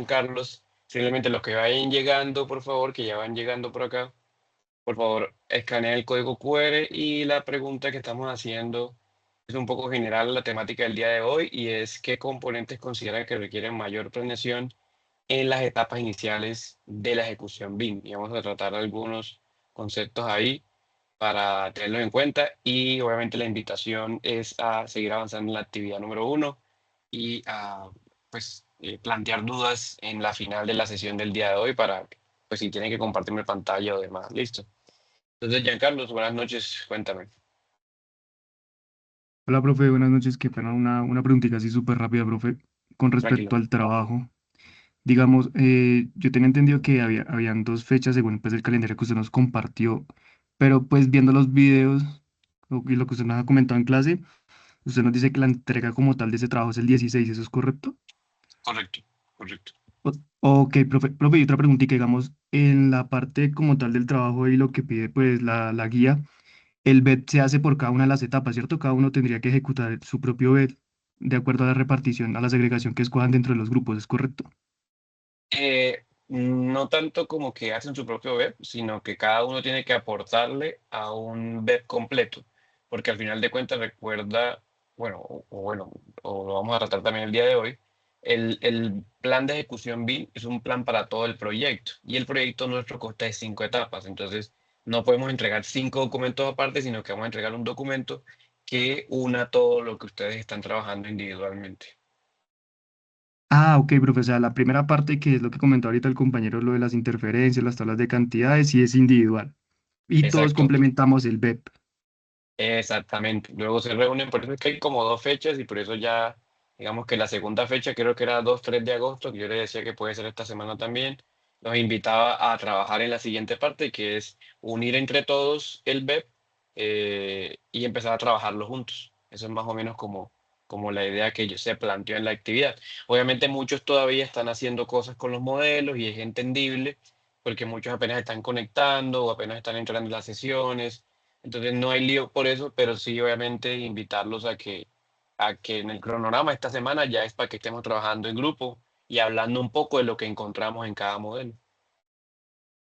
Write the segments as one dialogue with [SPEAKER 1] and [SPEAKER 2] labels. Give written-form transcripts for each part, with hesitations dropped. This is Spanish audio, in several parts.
[SPEAKER 1] Carlos. Simplemente los que vayan llegando, por favor, que ya van llegando por acá, por favor, escaneen el código QR y la pregunta que estamos haciendo es un poco general la temática del día de hoy y es qué componentes consideran que requieren mayor planeación en las etapas iniciales de la ejecución BIM. Y vamos a tratar algunos conceptos ahí para tenerlos en cuenta y obviamente la invitación es a seguir avanzando en la actividad número uno y a pues plantear dudas en la final de la sesión del día de hoy para pues si tienen que compartirme pantalla o demás. Listo. Entonces, Giancarlos, buenas noches, cuéntame.
[SPEAKER 2] Hola, profe, buenas noches. Qué pena, una preguntita así súper rápida, profe, con respecto
[SPEAKER 1] Tranquilo.
[SPEAKER 2] al trabajo. Digamos, yo tenía entendido que habían dos fechas según pues, el calendario que usted nos compartió, pero pues viendo los videos y lo que usted nos ha comentado en clase, usted nos dice que la entrega como tal de ese trabajo es el 16. ¿Eso es correcto?
[SPEAKER 1] Correcto, correcto.
[SPEAKER 2] O- ok, profe, y otra preguntita, digamos, en la parte como tal del trabajo y lo que pide pues la guía. El BEP se hace por cada una de las etapas, ¿cierto? Cada uno tendría que ejecutar su propio BEP de acuerdo a la repartición, a la segregación que escojan dentro de los grupos, ¿es correcto?
[SPEAKER 1] No tanto como que hacen su propio web, sino que cada uno tiene que aportarle a un web completo, porque al final de cuentas recuerda, bueno, bueno, o lo vamos a tratar también el día de hoy, el plan de ejecución BIM es un plan para todo el proyecto y el proyecto nuestro consta de 5 etapas, entonces no podemos entregar 5 documentos aparte, sino que vamos a entregar un documento que una todo lo que ustedes están trabajando individualmente.
[SPEAKER 2] Ah, ok, profe, o sea, la primera parte que es lo que comentó ahorita el compañero, lo de las interferencias, las tablas de cantidades, sí es individual. Y todos
[SPEAKER 1] Exacto.
[SPEAKER 2] complementamos el BEP.
[SPEAKER 1] Exactamente. Luego se reúnen, por eso es que hay como dos fechas y por eso ya, digamos que la segunda fecha creo que era 2, 3 de agosto, que yo le decía que puede ser esta semana también, nos invitaba a trabajar en la siguiente parte, que es unir entre todos el BEP y empezar a trabajarlo juntos. Eso es más o menos como la idea que se planteó en la actividad. Obviamente muchos todavía están haciendo cosas con los modelos y es entendible porque muchos apenas están conectando o apenas están entrando en las sesiones, entonces no hay lío por eso, pero sí obviamente invitarlos a que en el cronograma esta semana ya es para que estemos trabajando en grupo y hablando un poco de lo que encontramos en cada modelo.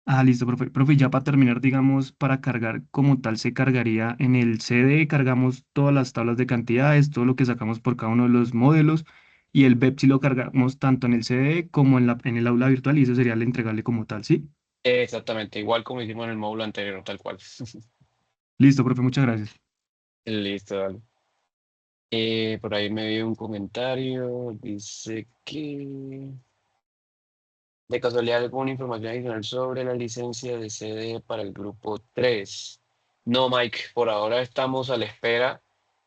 [SPEAKER 2] Ah, listo, profe. Profe, ya para terminar, digamos, para cargar como tal, se cargaría en el CD, cargamos todas las tablas de cantidades, todo lo que sacamos por cada uno de los modelos, y el BEP sí lo cargamos tanto en el CD como en el aula virtual, y eso sería el entregable como tal, ¿sí?
[SPEAKER 1] Exactamente, igual como hicimos en el módulo anterior, tal cual.
[SPEAKER 2] Listo, profe, muchas gracias.
[SPEAKER 1] Listo, dale. Por ahí me dio un comentario, dice que de casualidad alguna información adicional sobre la licencia de CD para el grupo 3. No, Mike, por ahora estamos a la espera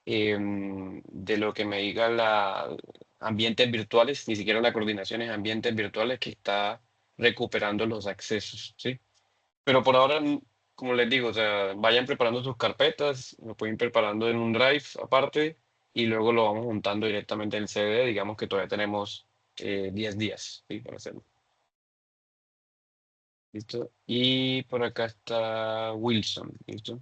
[SPEAKER 1] de lo que me diga la ambientes virtuales, ni siquiera la coordinación es ambientes virtuales que está recuperando los accesos, ¿sí? Pero por ahora, como les digo, o sea, vayan preparando sus carpetas, lo pueden ir preparando en un drive aparte y luego lo vamos juntando directamente en el CD, digamos que todavía tenemos 10 días, ¿sí? Para hacerlo. ¿Listo? Y por acá está Wilson, ¿listo?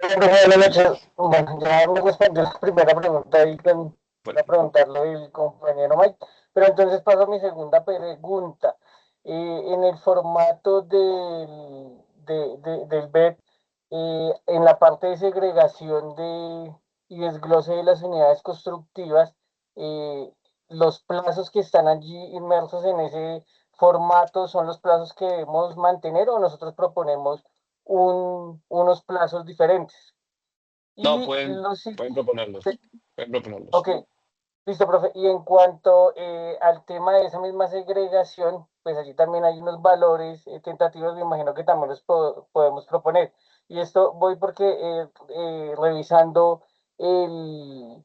[SPEAKER 3] Buenas noches. Bueno, ya me respondió la primera pregunta y
[SPEAKER 1] Bueno,
[SPEAKER 3] a preguntarle el compañero Mike, pero entonces paso a mi segunda pregunta. En el formato del BEP, en la parte de segregación y desglose de las unidades constructivas, eh, los plazos que están allí inmersos en ese formato son los plazos que debemos mantener o nosotros proponemos unos plazos diferentes.
[SPEAKER 1] no,
[SPEAKER 3] Y
[SPEAKER 1] pueden,
[SPEAKER 3] los,
[SPEAKER 1] pueden proponerlos, pueden proponerlos.
[SPEAKER 3] ok, listo, profe. Y en cuanto al tema de esa misma segregación, pues allí también hay unos valores tentativos, me imagino que también los podemos proponer. Y esto voy porque revisando el,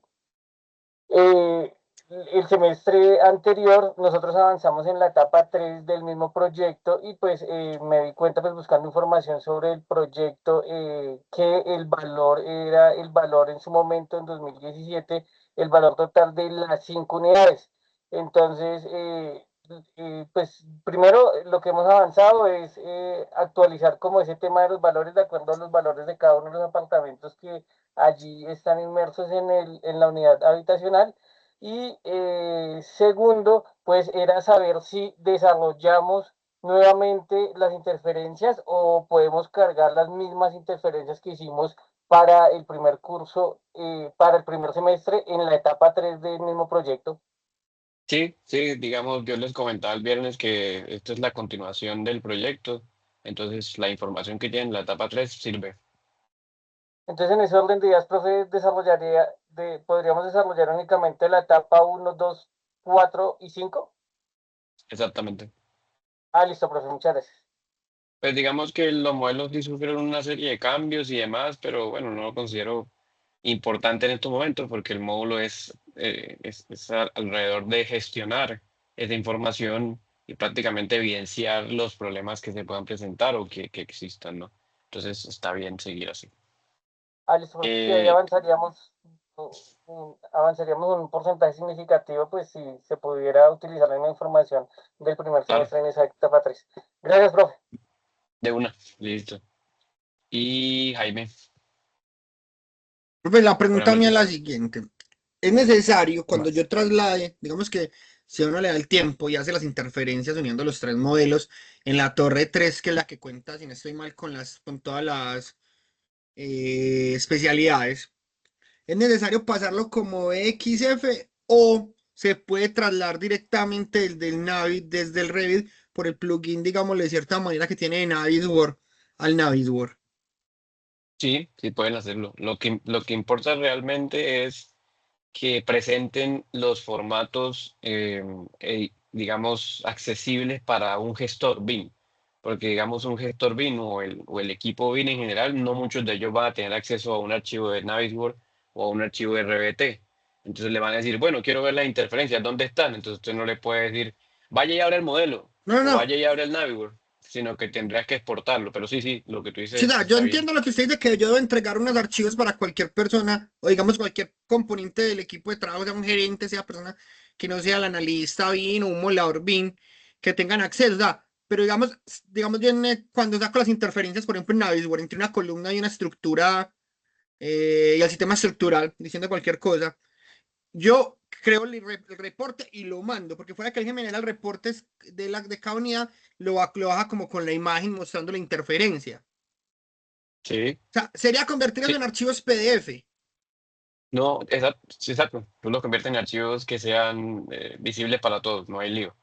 [SPEAKER 3] eh, el semestre anterior nosotros avanzamos en la etapa 3 del mismo proyecto y pues me di cuenta pues buscando información sobre el proyecto que el valor era el valor en su momento en 2017 el valor total de las 5 unidades. Entonces, pues primero lo que hemos avanzado es actualizar como ese tema de los valores de acuerdo a los valores de cada uno de los apartamentos que allí están inmersos en la unidad habitacional Y segundo, pues era saber si desarrollamos nuevamente las interferencias o podemos cargar las mismas interferencias que hicimos para el primer curso, para el primer semestre en la etapa 3 del mismo proyecto.
[SPEAKER 1] Sí, sí, digamos, yo les comentaba el viernes que esto es la continuación del proyecto, entonces la información que tiene en la etapa 3 sirve.
[SPEAKER 3] Entonces, en ese orden de ideas, profe, podríamos desarrollar únicamente la etapa 1, 2, 4 y 5.
[SPEAKER 1] Exactamente.
[SPEAKER 3] Ah, listo, profe, muchas gracias.
[SPEAKER 1] Pues digamos que los modelos sí sufrieron una serie de cambios y demás, pero bueno, no lo considero importante en estos momentos porque el módulo es alrededor de gestionar esa información y prácticamente evidenciar los problemas que se puedan presentar o que existan, ¿no? Entonces está bien seguir así.
[SPEAKER 3] Ah, listo, profe. Sí, ahí
[SPEAKER 1] Eh,
[SPEAKER 3] avanzaríamos un porcentaje significativo, pues si se pudiera utilizar la misma información del primer
[SPEAKER 1] claro,
[SPEAKER 3] semestre en esa etapa 3. Gracias, profe.
[SPEAKER 1] de una, listo. Y Jaime,
[SPEAKER 4] Profe, la
[SPEAKER 1] buenas
[SPEAKER 4] pregunta mía es la
[SPEAKER 1] noches.
[SPEAKER 4] siguiente. ¿Es necesario cuando
[SPEAKER 1] Más.
[SPEAKER 4] yo traslade, digamos que si a uno le da el tiempo y hace las interferencias uniendo los tres modelos en la torre 3, que es la que cuenta, si no estoy mal, con todas las especialidades, ¿es necesario pasarlo como XF o se puede trasladar directamente desde el desde el Revit por el plugin, digámoslo de cierta manera, que tiene de Navisworks al Navisworks?
[SPEAKER 1] Sí, sí pueden hacerlo. Lo que importa realmente es que presenten los formatos, digamos, accesibles para un gestor BIM. Porque, digamos, un gestor BIM o el equipo BIM en general, no muchos de ellos van a tener acceso a un archivo de Navisworks o a un archivo de RBT. Entonces le van a decir, bueno, quiero ver las interferencias, ¿dónde están? Entonces usted no le puede decir, vaya y abre el modelo
[SPEAKER 4] No, no,
[SPEAKER 1] o
[SPEAKER 4] no.
[SPEAKER 1] vaya y abre el Navisworks, sino que tendrías que exportarlo. Pero sí, sí, lo que tú
[SPEAKER 4] Sí,
[SPEAKER 1] dices
[SPEAKER 4] yo
[SPEAKER 1] está bien.
[SPEAKER 4] entiendo lo que usted dice, que yo debo entregar unos archivos para cualquier persona, o digamos cualquier componente del equipo de trabajo, sea un gerente, sea persona que no sea el analista BIM o un modelador BIM, que tengan acceso. O sea, pero digamos bien, cuando saco las interferencias, por ejemplo, en Navisworks, entre una columna y una estructura, y el sistema estructural, diciendo cualquier cosa, yo creo el reporte y lo mando, porque fuera que alguien me genera el reporte de cada unidad, lo baja como con la imagen mostrando la interferencia.
[SPEAKER 1] Sí,
[SPEAKER 4] O sea, sería convertir eso
[SPEAKER 1] sí.
[SPEAKER 4] en archivos PDF.
[SPEAKER 1] No, exacto, sí, exacto. Tú los conviertes en archivos que sean visibles para todos, no hay lío.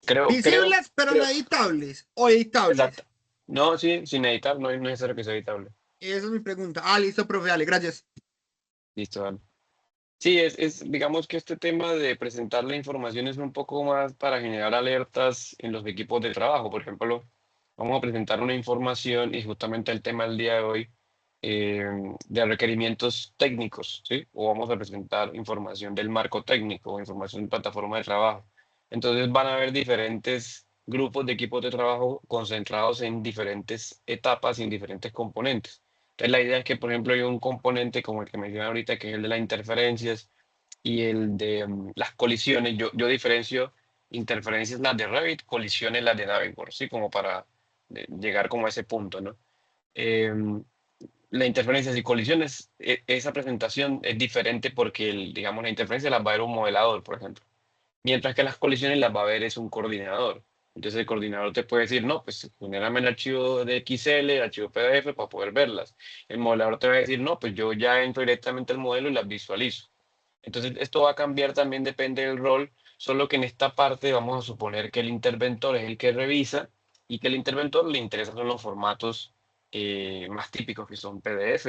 [SPEAKER 1] Creo,
[SPEAKER 4] Visibles, pero no
[SPEAKER 1] creo,
[SPEAKER 4] editables. O editables.
[SPEAKER 1] exacto. No, sí, sin editar, no es necesario que sea editable.
[SPEAKER 4] Esa es mi pregunta. Ah, listo, profe, dale, gracias.
[SPEAKER 1] Listo, dale. Sí, digamos que este tema de presentar la información es un poco más para generar alertas en los equipos de trabajo. Por ejemplo, vamos a presentar una información y justamente el tema del día de hoy eh, de requerimientos técnicos, ¿sí? O vamos a presentar información del marco técnico o información de plataforma de trabajo. Entonces van a haber diferentes grupos de equipos de trabajo concentrados en diferentes etapas y en diferentes componentes. Entonces, la idea es que, por ejemplo, hay un componente como el que mencioné ahorita, que es el de las interferencias y el de las colisiones. Yo diferencio interferencias las de Revit, colisiones las de Navisworks, ¿sí? Como para llegar como a ese punto, ¿no? Em, la interferencias y colisiones, esa presentación es diferente porque, digamos, la interferencia las va a ver un modelador, por ejemplo. Mientras que las colisiones las va a ver es un coordinador. Entonces el coordinador te puede decir, no, pues genérame el archivo de XL, el archivo PDF para poder verlas. El modelador te va a decir, no, pues yo ya entro directamente al modelo y las visualizo. Entonces esto va a cambiar también, depende del rol, solo que en esta parte vamos a suponer que el interventor es el que revisa y que el interventor le interesan son los formatos más típicos que son PDF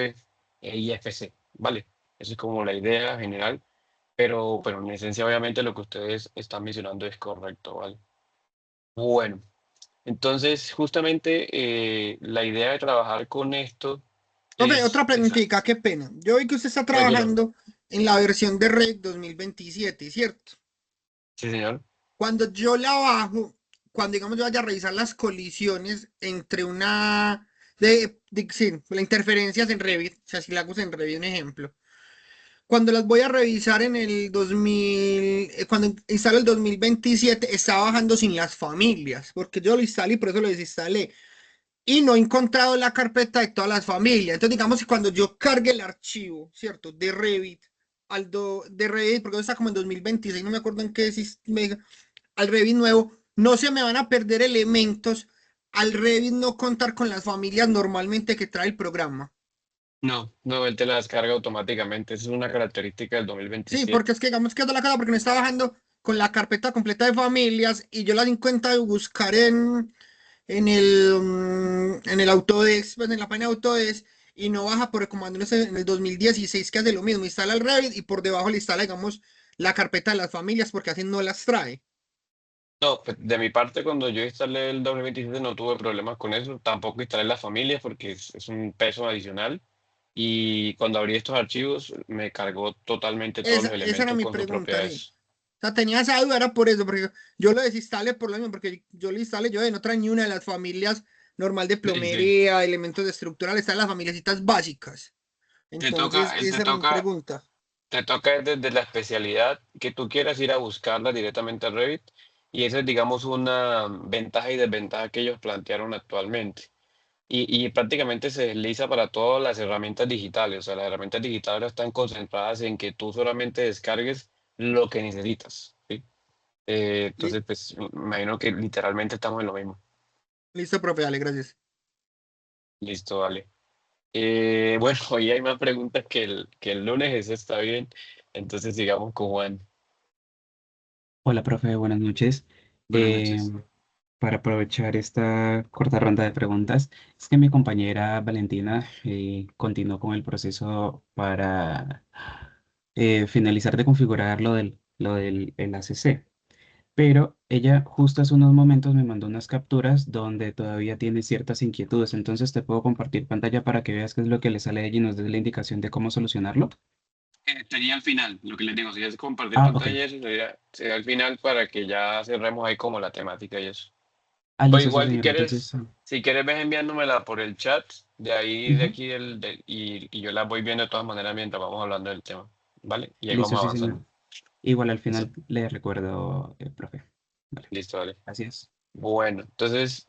[SPEAKER 1] e IFC, ¿vale? Esa es como la idea general, pero en esencia obviamente lo que ustedes están mencionando es correcto, ¿vale? Bueno, entonces justamente la idea de trabajar con esto
[SPEAKER 4] Profe, otra
[SPEAKER 1] es
[SPEAKER 4] preguntita, qué pena. Yo vi que usted está
[SPEAKER 1] tranquilo.
[SPEAKER 4] trabajando en la versión de Red 2027, ¿cierto?
[SPEAKER 1] Sí, señor.
[SPEAKER 4] Cuando yo la bajo, cuando digamos yo vaya a revisar las colisiones entre una sí, las interferencias en Revit, o sea, si la hago en Revit, un ejemplo. Cuando las voy a revisar en el 2000, cuando instalo el 2027, está bajando sin las familias, porque yo lo instalé y por eso lo desinstalé. Y no he encontrado la carpeta de todas las familias. Entonces, digamos que cuando yo cargue el archivo, ¿cierto? De Revit, de Revit, porque eso está como en 2026, no me acuerdo en qué al Revit nuevo, no se me van a perder elementos al Revit no contar con las familias normalmente que trae el programa.
[SPEAKER 1] No, no, él te la descarga automáticamente. Esa es una característica del
[SPEAKER 4] Sí,
[SPEAKER 1] 2027.
[SPEAKER 4] porque es que digamos que es de la casa porque me está bajando con la carpeta completa de familias y yo la di en cuenta de buscar en el Autodesk, pues en la página de Autodesk, y no baja por comando en el 2016 que hace lo mismo, instala el Revit y por debajo le instala, digamos, la carpeta de las familias porque así no las trae.
[SPEAKER 1] No, pues de mi parte, cuando yo instalé el 2027 no tuve problemas con eso. Tampoco instalé las familias porque es un peso adicional. Y cuando abrí estos archivos, me cargó totalmente todos los
[SPEAKER 4] Esa era
[SPEAKER 1] elementos
[SPEAKER 4] mi
[SPEAKER 1] con sus
[SPEAKER 4] pregunta, sí.
[SPEAKER 1] propiedades.
[SPEAKER 4] O sea, tenía esa duda, era por eso, porque yo lo desinstalé por lo mismo, porque yo lo instalé, yo no trae ni una de las familias normal de
[SPEAKER 1] Sí, sí.
[SPEAKER 4] plomería, elementos de estructural, están las familiasitas básicas.
[SPEAKER 1] Te toca,
[SPEAKER 4] Entonces, esa
[SPEAKER 1] te
[SPEAKER 4] era mi
[SPEAKER 1] toca,
[SPEAKER 4] pregunta.
[SPEAKER 1] te toca desde la especialidad que tú quieras ir a buscarla directamente a Revit. Y esa es, digamos, una ventaja y desventaja que ellos plantearon actualmente. Y prácticamente se desliza para todas las herramientas digitales. O sea, las herramientas digitales están concentradas en que tú solamente descargues lo que necesitas, ¿sí?
[SPEAKER 4] Li-
[SPEAKER 1] Entonces, pues, me imagino que literalmente estamos en lo mismo.
[SPEAKER 4] Listo, profe, dale, gracias.
[SPEAKER 1] Listo, vale. Bueno, hoy hay más preguntas que el lunes, eso está bien. Entonces, sigamos con Juan.
[SPEAKER 5] Hola, profe, buenas noches.
[SPEAKER 1] Buenas
[SPEAKER 5] Eh,
[SPEAKER 1] noches.
[SPEAKER 5] para aprovechar esta corta ronda de preguntas, es que mi compañera Valentina continuó con el proceso para finalizar de configurar lo del el ACC, pero ella justo hace unos momentos me mandó unas capturas donde todavía tiene ciertas inquietudes, entonces te puedo compartir pantalla para que veas qué es lo que le sale a ella y nos des la indicación de cómo solucionarlo.
[SPEAKER 1] Sería al final, lo que les digo, si es compartir
[SPEAKER 5] Ah, ok.
[SPEAKER 1] pantalla, eso sería al final para que ya cerremos ahí como la temática y eso.
[SPEAKER 5] Ah,
[SPEAKER 1] O
[SPEAKER 5] listo, sí,
[SPEAKER 1] igual
[SPEAKER 5] señor. Entonces,
[SPEAKER 1] si quieres ves enviándomela por el chat de ahí, de
[SPEAKER 5] ujú.
[SPEAKER 1] aquí, y yo la voy viendo de todas maneras mientras vamos hablando del tema, ¿vale? Y ahí
[SPEAKER 5] Listo,
[SPEAKER 1] vamos
[SPEAKER 5] sí,
[SPEAKER 1] avanzando.
[SPEAKER 5] señor. Igual al
[SPEAKER 1] Listo,
[SPEAKER 5] final le recuerdo, profe. Vale,
[SPEAKER 1] listo, vale.
[SPEAKER 5] así es.
[SPEAKER 1] Bueno, entonces,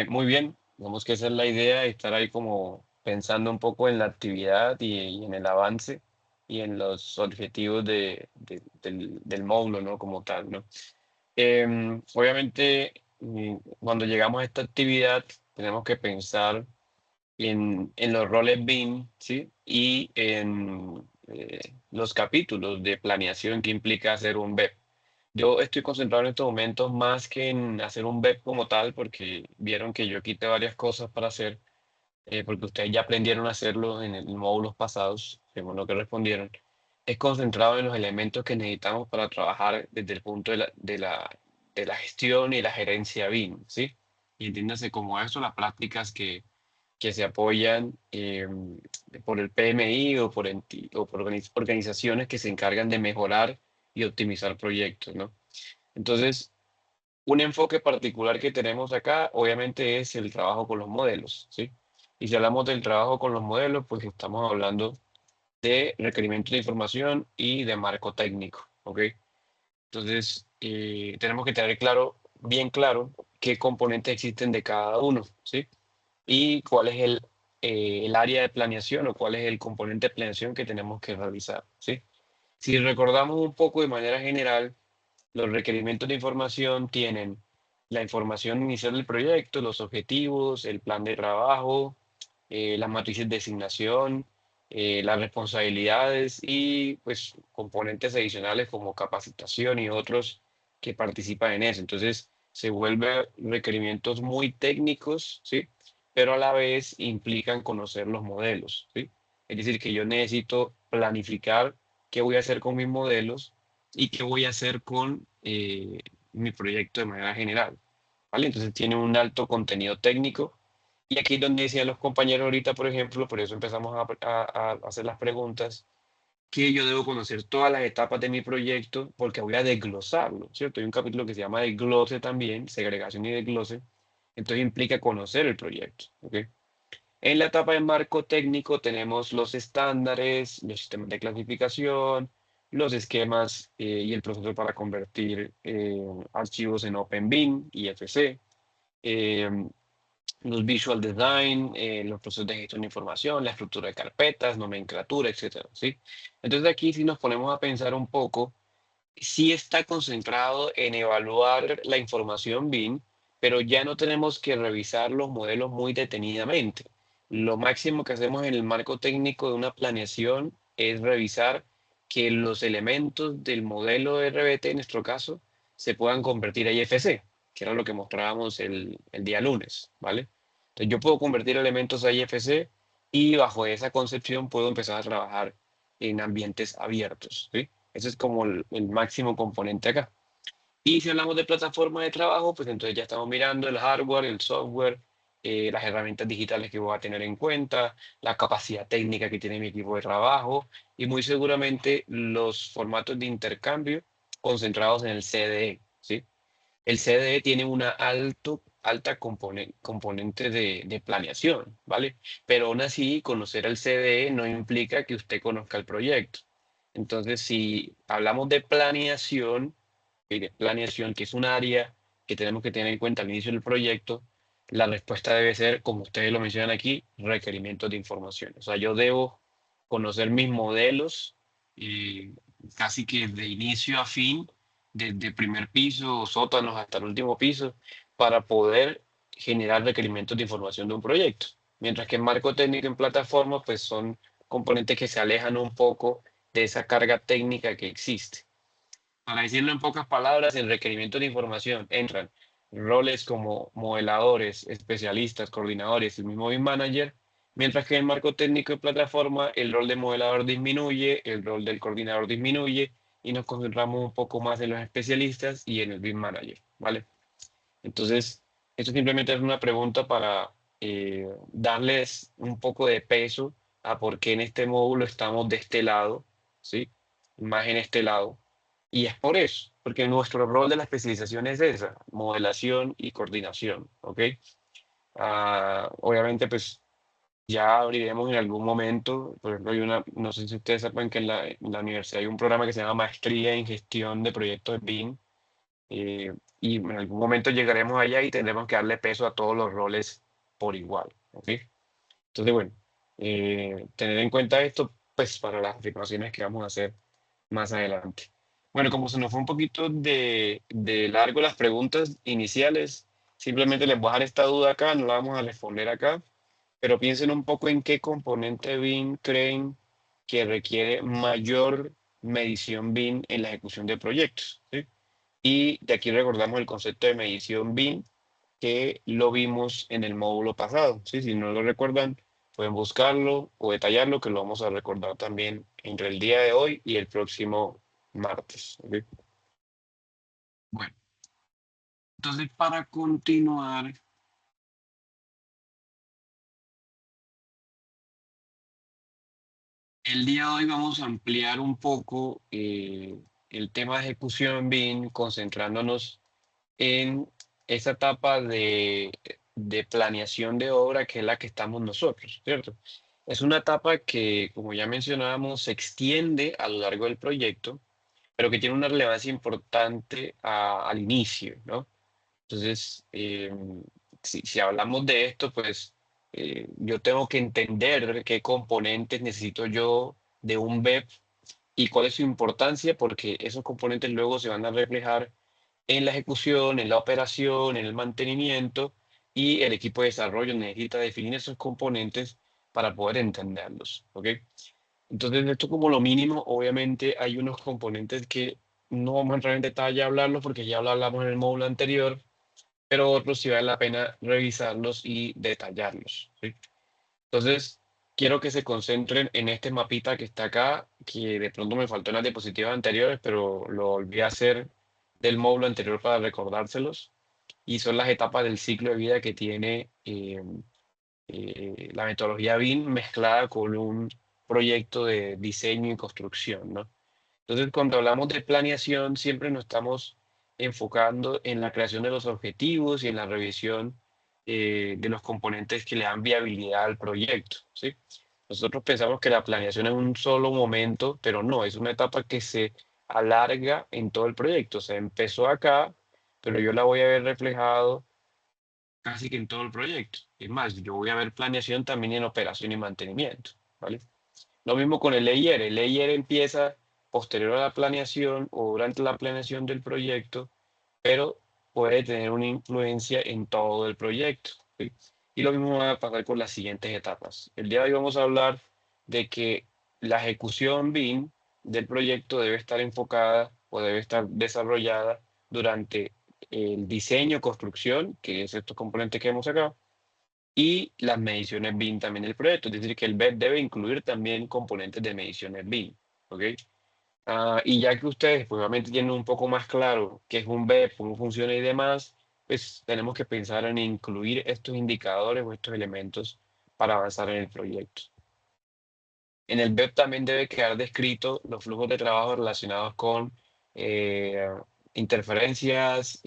[SPEAKER 1] muy bien. Digamos que esa es la idea, estar ahí como pensando un poco en la actividad y en el avance y en los objetivos del módulo, ¿no? Como tal, ¿no? Obviamente, cuando llegamos a esta actividad, tenemos que pensar en los roles BIM, ¿sí? Y en los capítulos de planeación que implica hacer un BEP. Yo estoy concentrado en estos momentos más que en hacer un BEP como tal, porque vieron que yo quité varias cosas para hacer, porque ustedes ya aprendieron a hacerlo en el módulos pasados, según lo que respondieron. Es concentrado en los elementos que necesitamos para trabajar desde el punto de la gestión y la gerencia BIM, ¿sí? Y entiéndase como eso, las prácticas que se apoyan por el PMI o por organizaciones que se encargan de mejorar y optimizar proyectos, ¿no? Entonces, un enfoque particular que tenemos acá, obviamente, es el trabajo con los modelos, ¿sí? Y si hablamos del trabajo con los modelos, pues estamos hablando de requerimientos de información y de marco técnico, ¿ok? Entonces, tenemos que tener claro, bien claro, qué componentes existen de cada uno, ¿sí? Y cuál es el área de planeación o cuál es el componente de planeación que tenemos que realizar, ¿sí? Si recordamos un poco de manera general, los requerimientos de información tienen la información inicial del proyecto, los objetivos, el plan de trabajo, las matrices de asignación, las responsabilidades y pues componentes adicionales como capacitación y otros que participan en eso. Entonces se vuelven requerimientos muy técnicos, ¿sí? Pero a la vez implican conocer los modelos, ¿sí? Es decir, que yo necesito planificar qué voy a hacer con mis modelos y qué voy a hacer con mi proyecto de manera general, ¿vale? Entonces tiene un alto contenido técnico y aquí es donde decían los compañeros ahorita, por ejemplo, por eso empezamos a hacer las preguntas, que yo debo conocer todas las etapas de mi proyecto porque voy a desglosarlo, ¿cierto? Hay un capítulo que se llama desglose también, segregación y desglose, entonces implica conocer el proyecto, ¿ok? En la etapa de marco técnico tenemos los estándares, los sistemas de clasificación, los esquemas y el proceso para convertir archivos en OpenBIM y FC. los visual design, los procesos de gestión de información, la estructura de carpetas, nomenclatura, etcétera, ¿sí? Entonces aquí si nos ponemos a pensar un poco, sí está concentrado en evaluar la información BIM, pero ya no tenemos que revisar los modelos muy detenidamente. Lo máximo que hacemos en el marco técnico de una planeación es revisar que los elementos del modelo RBT, en nuestro caso, se puedan convertir a IFC, que era lo que mostrábamos el día lunes, ¿vale? Entonces yo puedo convertir elementos a IFC y bajo esa concepción puedo empezar a trabajar en ambientes abiertos, ¿sí? Ese es como el máximo componente acá. Y si hablamos de plataforma de trabajo, pues entonces ya estamos mirando el hardware, el software, las herramientas digitales que voy a tener en cuenta, la capacidad técnica que tiene mi equipo de trabajo y muy seguramente los formatos de intercambio concentrados en el CDE, ¿sí? El CDE tiene una alta componente de planeación, ¿vale? Pero aún así, conocer el CDE no implica que usted conozca el proyecto. Entonces, si hablamos de planeación, que es un área que tenemos que tener en cuenta al inicio del proyecto, la respuesta debe ser, como ustedes lo mencionan aquí, requerimientos de información. O sea, yo debo conocer mis modelos casi que de inicio a fin, desde primer piso, sótanos hasta el último piso, para poder generar requerimientos de información de un proyecto. Mientras que en marco técnico en plataforma, pues son componentes que se alejan un poco de esa carga técnica que existe. Para decirlo en pocas palabras, en requerimiento de información entran roles como modeladores, especialistas, coordinadores y el mismo BIM manager, mientras que en el marco técnico de plataforma el rol de modelador disminuye, el rol del coordinador disminuye y nos concentramos un poco más en los especialistas y en el BIM manager, ¿vale? Entonces, esto simplemente es una pregunta para darles un poco de peso a por qué en este módulo estamos de este lado, ¿sí? Más en este lado. Y es por eso, porque nuestro rol de la especialización es esa, modelación y coordinación, ¿ok? Obviamente, pues ya abriremos en algún momento, por ejemplo, no sé si ustedes saben que en la universidad hay un programa que se llama Maestría en Gestión de Proyectos BIM, y en algún momento llegaremos allá y tendremos que darle peso a todos los roles por igual, ¿ok? Entonces, bueno, tener en cuenta esto, pues para las afirmaciones que vamos a hacer más adelante. Bueno, como se nos fue un poquito de largo las preguntas iniciales, simplemente les voy a dejar esta duda acá, no la vamos a responder acá, pero piensen un poco en qué componente BIM creen que requiere mayor medición BIM en la ejecución de proyectos, ¿sí? Y de aquí recordamos el concepto de medición BIM que lo vimos en el módulo pasado, ¿sí? Si no lo recuerdan, pueden buscarlo o detallarlo, que lo vamos a recordar también entre el día de hoy y el próximo martes, ¿ok? Bueno, entonces para continuar, el día de hoy vamos a ampliar un poco el tema de ejecución BIM, concentrándonos en esa etapa de planeación de obra que es la que estamos nosotros, ¿cierto? Es una etapa que, como ya mencionábamos, se extiende a lo largo del proyecto, pero que tiene una relevancia importante al inicio, ¿no? Entonces, si hablamos de esto, pues yo tengo que entender qué componentes necesito yo de un BEP y cuál es su importancia, porque esos componentes luego se van a reflejar en la ejecución, en la operación, en el mantenimiento, y el equipo de desarrollo necesita definir esos componentes para poder entenderlos, ¿ok? Entonces, esto como lo mínimo, obviamente hay unos componentes que no vamos a entrar en detalle a hablarlos porque ya lo hablamos en el módulo anterior, pero otros sí vale la pena revisarlos y detallarlos, ¿sí? Entonces, quiero que se concentren en este mapita que está acá, que de pronto me faltó en las diapositivas anteriores, pero lo volví a hacer del módulo anterior para recordárselos. Y son las etapas del ciclo de vida que tiene la metodología BIM mezclada con un proyecto de diseño y construcción, ¿no? Entonces, cuando hablamos de planeación, siempre nos estamos enfocando en la creación de los objetivos y en la revisión de los componentes que le dan viabilidad al proyecto, ¿sí? Nosotros pensamos que la planeación es un solo momento, pero no, es una etapa que se alarga en todo el proyecto. O sea, empezó acá, pero yo la voy a ver reflejado casi que en todo el proyecto. Es más, yo voy a ver planeación también en operación y mantenimiento, ¿vale? Lo mismo con el layer. El layer empieza posterior a la planeación o durante la planeación del proyecto, pero puede tener una influencia en todo el proyecto, ¿sí? Y lo mismo va a pasar con las siguientes etapas. El día de hoy vamos a hablar de que la ejecución BIM del proyecto debe estar enfocada o debe estar desarrollada durante el diseño, construcción, que es estos componentes que hemos sacado, y las mediciones BIM también del proyecto. Es decir, que el BEP debe incluir también componentes de mediciones BIM, ¿ok? Y ya que ustedes pues, obviamente tienen un poco más claro qué es un BEP, cómo funciona y demás, pues tenemos que pensar en incluir estos indicadores o estos elementos para avanzar en el proyecto. En el BEP también debe quedar descrito los flujos de trabajo relacionados con eh, interferencias,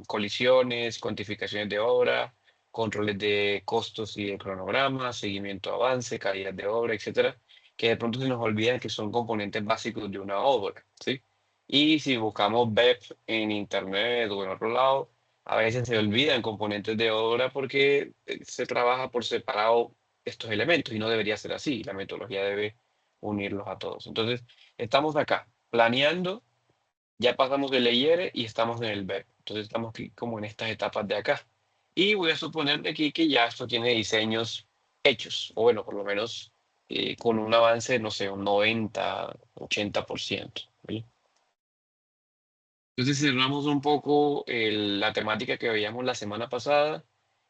[SPEAKER 1] colisiones, cuantificaciones de obra, controles de costos y de cronogramas, seguimiento de avance, calidad de obra, etcétera, que de pronto se nos olvidan que son componentes básicos de una obra, ¿sí? Y si buscamos BEP en internet o en otro lado, a veces se olvidan componentes de obra porque se trabaja por separado estos elementos y no debería ser así. La metodología debe unirlos a todos. Entonces, estamos acá planeando, ya pasamos el layer y estamos en el BEP. Entonces, estamos aquí como en estas etapas de acá. Y voy a suponer de aquí que ya esto tiene diseños hechos, o bueno, por lo menos con un avance, no sé, un 90, 80%. ¿Sí? Entonces, cerramos un poco la temática que veíamos la semana pasada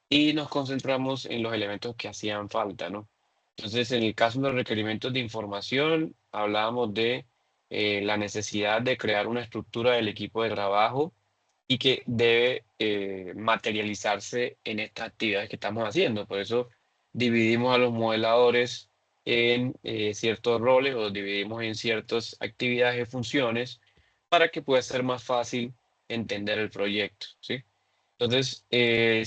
[SPEAKER 1] y nos concentramos en los elementos que hacían falta, ¿no? Entonces, en el caso de los requerimientos de información, hablábamos de la necesidad de crear una estructura del equipo de trabajo y que debe materializarse en estas actividades que estamos haciendo. Por eso dividimos a los modeladores en ciertos roles o dividimos en ciertas actividades y funciones para que pueda ser más fácil entender el proyecto, ¿sí? Entonces,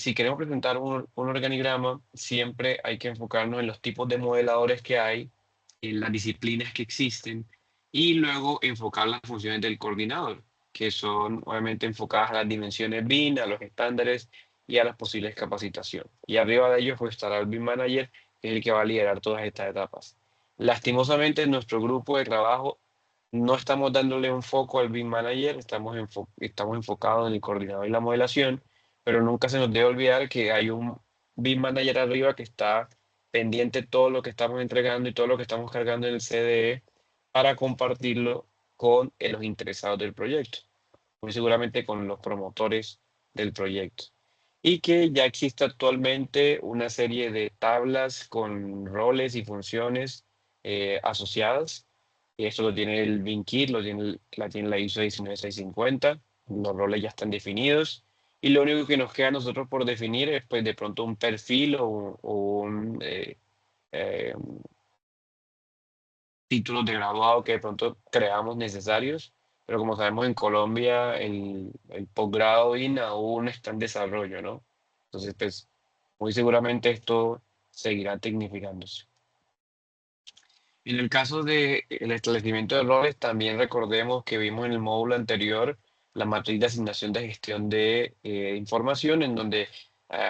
[SPEAKER 1] si queremos presentar un organigrama, siempre hay que enfocarnos en los tipos de modeladores que hay, en las disciplinas que existen y luego enfocar las funciones del coordinador, que son obviamente enfocadas a las dimensiones BIM, a los estándares y a las posibles capacitaciones. Y arriba de ellos pues, estará el BIM Manager, que es el que va a liderar todas estas etapas. Lastimosamente, en nuestro grupo de trabajo no estamos dándole un foco al BIM Manager, estamos enfocados en el coordinador y la modelación, pero nunca se nos debe olvidar que hay un BIM Manager arriba que está pendiente de todo lo que estamos entregando y todo lo que estamos cargando en el CDE para compartirlo con los interesados del proyecto, muy seguramente con los promotores del proyecto. Y que ya existe actualmente una serie de tablas con roles y funciones asociadas. Y esto lo tiene el BIM Kit, la tiene la ISO 19650, los roles ya están definidos. Y lo único que nos queda a nosotros por definir es pues de pronto un perfil o un eh, títulos de graduado que de pronto creamos necesarios, pero como sabemos en Colombia el posgrado IN aún está en desarrollo, ¿no? Entonces, pues muy seguramente esto seguirá tecnificándose. En el caso del establecimiento de roles, también recordemos que vimos en el módulo anterior la matriz de asignación de gestión de información, en donde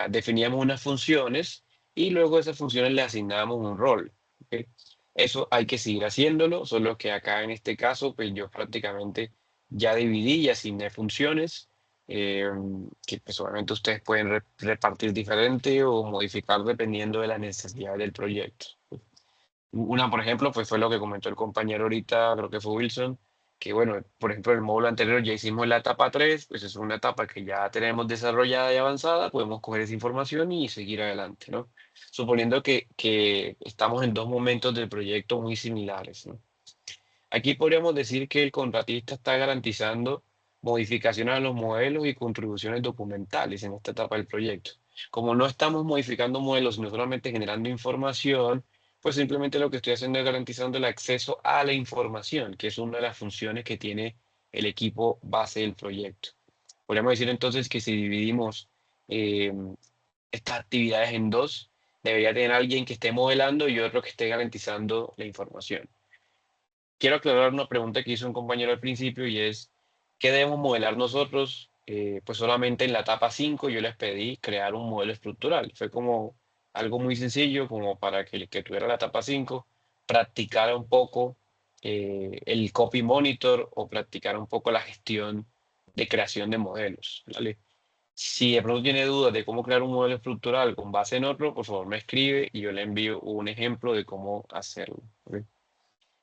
[SPEAKER 1] definíamos unas funciones y luego a esas funciones le asignábamos un rol. ¿Ok? Eso hay que seguir haciéndolo, solo que acá en este caso, pues yo prácticamente ya dividí y asigné funciones eh, que pues obviamente ustedes pueden repartir diferente o modificar dependiendo de las necesidades del proyecto. Una, por ejemplo, pues fue lo que comentó el compañero ahorita, creo que fue Wilson, que bueno, por ejemplo, en el módulo anterior ya hicimos la etapa 3, pues es una etapa que ya tenemos desarrollada y avanzada, podemos coger esa información y seguir adelante, ¿no? Suponiendo que estamos en dos momentos del proyecto muy similares, ¿no? Aquí podríamos decir que el contratista está garantizando modificaciones a los modelos y contribuciones documentales en esta etapa del proyecto. Como no estamos modificando modelos, sino solamente generando información, pues simplemente lo que estoy haciendo es garantizando el acceso a la información, que es una de las funciones que tiene el equipo base del proyecto. Podríamos decir entonces que si dividimos eh, estas actividades en dos, debería tener alguien que esté modelando y otro que esté garantizando la información. Quiero aclarar una pregunta que hizo un compañero al principio y es, ¿qué debemos modelar nosotros pues solamente en la etapa 5 yo les pedí crear un modelo estructural. Fue como algo muy sencillo, como para que el que tuviera la etapa 5 practicara un poco el copy monitor o practicara un poco la gestión de creación de modelos, ¿vale? Si de pronto tiene dudas de cómo crear un modelo estructural con base en otro, por favor me escribe y yo le envío un ejemplo de cómo hacerlo, ¿ok?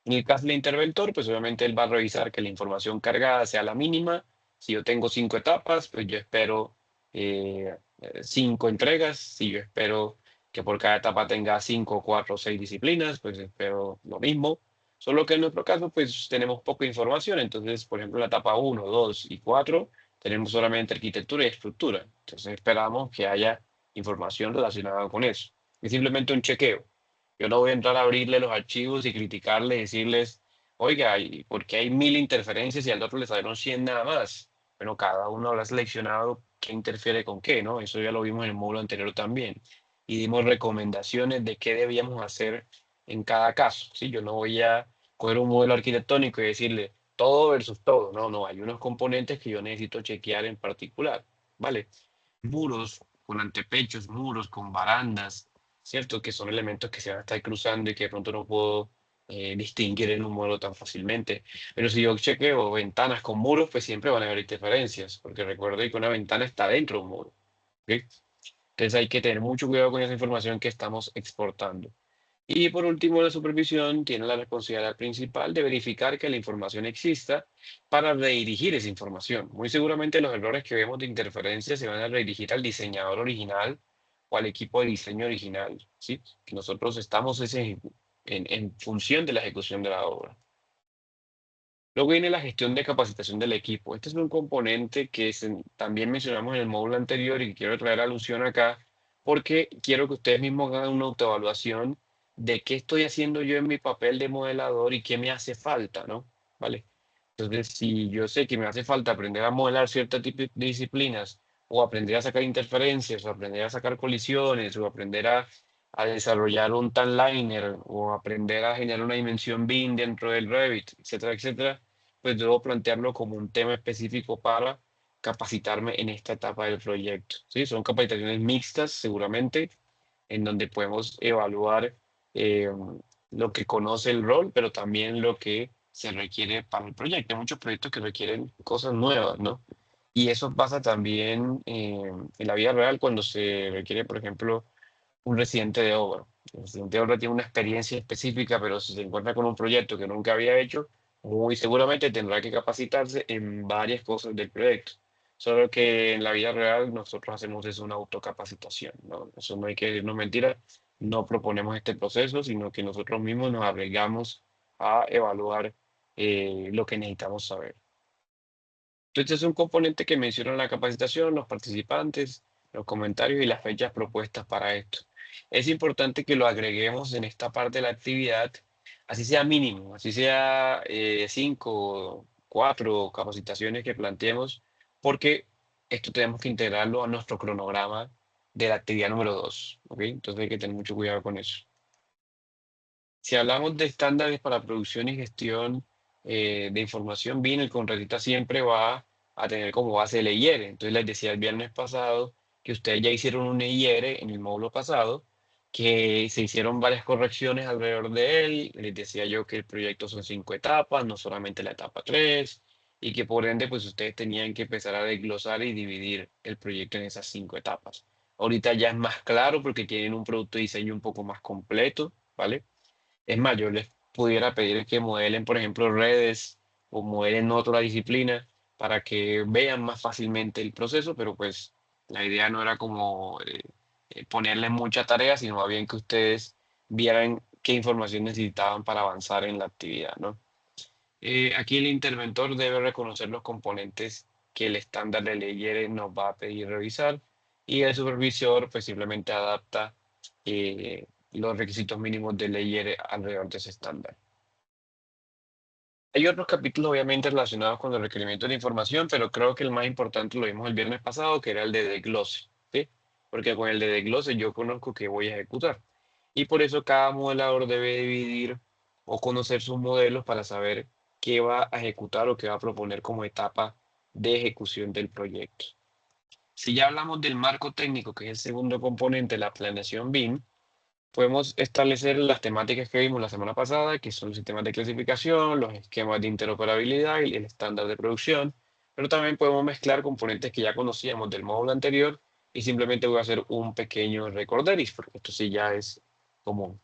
[SPEAKER 1] En el caso del interventor, pues obviamente él va a revisar que la información cargada sea la mínima. Si yo tengo 5 etapas, pues yo espero 5 entregas. Si yo espero que por cada etapa tenga 5, 4 o 6 disciplinas, pues espero lo mismo. Solo que en nuestro caso, pues tenemos poca información. Entonces, por ejemplo, en la etapa 1, 2 y 4 tenemos solamente arquitectura y estructura. Entonces esperamos que haya información relacionada con eso. Es simplemente un chequeo. Yo no voy a entrar a abrirle los archivos y criticarles, decirles, oiga, ¿por qué hay 1000 interferencias y al otro le salieron 100 nada más? Bueno, cada uno habrá seleccionado qué interfiere con qué, ¿no? Eso ya lo vimos en el módulo anterior también. Y dimos recomendaciones de qué debíamos hacer en cada caso, ¿sí? Yo no voy a coger un modelo arquitectónico y decirle todo versus todo. No, no, hay unos componentes que yo necesito chequear en particular, ¿vale? Muros con antepechos, muros con barandas, ¿cierto? Que son elementos que se van a estar cruzando y que de pronto no puedo distinguir en un modelo tan fácilmente. Pero si yo chequeo ventanas con muros, pues siempre van a haber interferencias, porque recuerdo que una ventana está dentro de un muro, ¿ok? Entonces hay que tener mucho cuidado con esa información que estamos exportando. Y por último, la supervisión tiene la responsabilidad principal de verificar que la información exista para redirigir esa información. Muy seguramente los errores que vemos de interferencia se van a redirigir al diseñador original o al equipo de diseño original, ¿sí? Que nosotros estamos en función de la ejecución de la obra. Luego viene la gestión de capacitación del equipo. Este es un componente que también mencionamos en el módulo anterior y que quiero traer alusión acá porque quiero que ustedes mismos hagan una autoevaluación de qué estoy haciendo yo en mi papel de modelador y qué me hace falta, ¿no? ¿Vale? Entonces, si yo sé que me hace falta aprender a modelar ciertas de disciplinas o aprender a sacar interferencias o aprender a sacar colisiones o aprender a desarrollar un timeliner o aprender a generar una dimensión BIM dentro del Revit, etcétera, etcétera, pues debo plantearlo como un tema específico para capacitarme en esta etapa del proyecto. ¿Sí? Son capacitaciones mixtas, seguramente, en donde podemos evaluar eh, lo que conoce el rol, pero también lo que se requiere para el proyecto. Hay muchos proyectos que requieren cosas nuevas, ¿no? Y eso pasa también en la vida real cuando se requiere, por ejemplo, un residente de obra. El residente de obra tiene una experiencia específica, pero si se encuentra con un proyecto que nunca había hecho, muy seguramente tendrá que capacitarse en varias cosas del proyecto. Solo que en la vida real nosotros hacemos es una autocapacitación, ¿no? Eso no hay que decirnos mentiras, no proponemos este proceso, sino que nosotros mismos nos arriesgamos a evaluar lo que necesitamos saber. Entonces es un componente que menciona la capacitación, los participantes, los comentarios y las fechas propuestas para esto. Es importante que lo agreguemos en esta parte de la actividad, así sea mínimo, así sea 5, 4 capacitaciones que planteemos, porque esto tenemos que integrarlo a nuestro cronograma de la actividad número 2, ¿ok? Entonces hay que tener mucho cuidado con eso. Si hablamos de estándares para producción y gestión de información, BIM, el contratista siempre va a tener como base el EIR. Entonces les decía el viernes pasado que ustedes ya hicieron un EIR en el módulo pasado, que se hicieron varias correcciones alrededor de él. Les decía yo que el proyecto son 5 etapas, no solamente la etapa 3, y que por ende pues ustedes tenían que empezar a desglosar y dividir el proyecto en esas 5 etapas. Ahorita ya es más claro porque tienen un producto de diseño un poco más completo, ¿vale? Es más, yo les pudiera pedir que modelen, por ejemplo, redes o modelen otra disciplina para que vean más fácilmente el proceso, pero pues la idea no era como ponerles mucha tarea, sino más bien que ustedes vieran qué información necesitaban para avanzar en la actividad, ¿no? Aquí el interventor debe reconocer los componentes que el estándar de ley nos va a pedir revisar y el supervisor pues simplemente adapta los requisitos mínimos de ley alrededor de ese estándar. Hay otros capítulos obviamente relacionados con los requerimientos de información, pero creo que el más importante lo vimos el viernes pasado, que era el de desglose, ¿sí? Porque con el de desglose yo conozco que voy a ejecutar. Y por eso cada modelador debe dividir o conocer sus modelos para saber qué va a ejecutar o qué va a proponer como etapa de ejecución del proyecto. Si ya hablamos del marco técnico, que es el segundo componente de la planeación BIM, podemos establecer las temáticas que vimos la semana pasada, que son los sistemas de clasificación, los esquemas de interoperabilidad y el estándar de producción, pero también podemos mezclar componentes que ya conocíamos del módulo anterior y simplemente voy a hacer un pequeño recorderis, porque esto sí ya es común.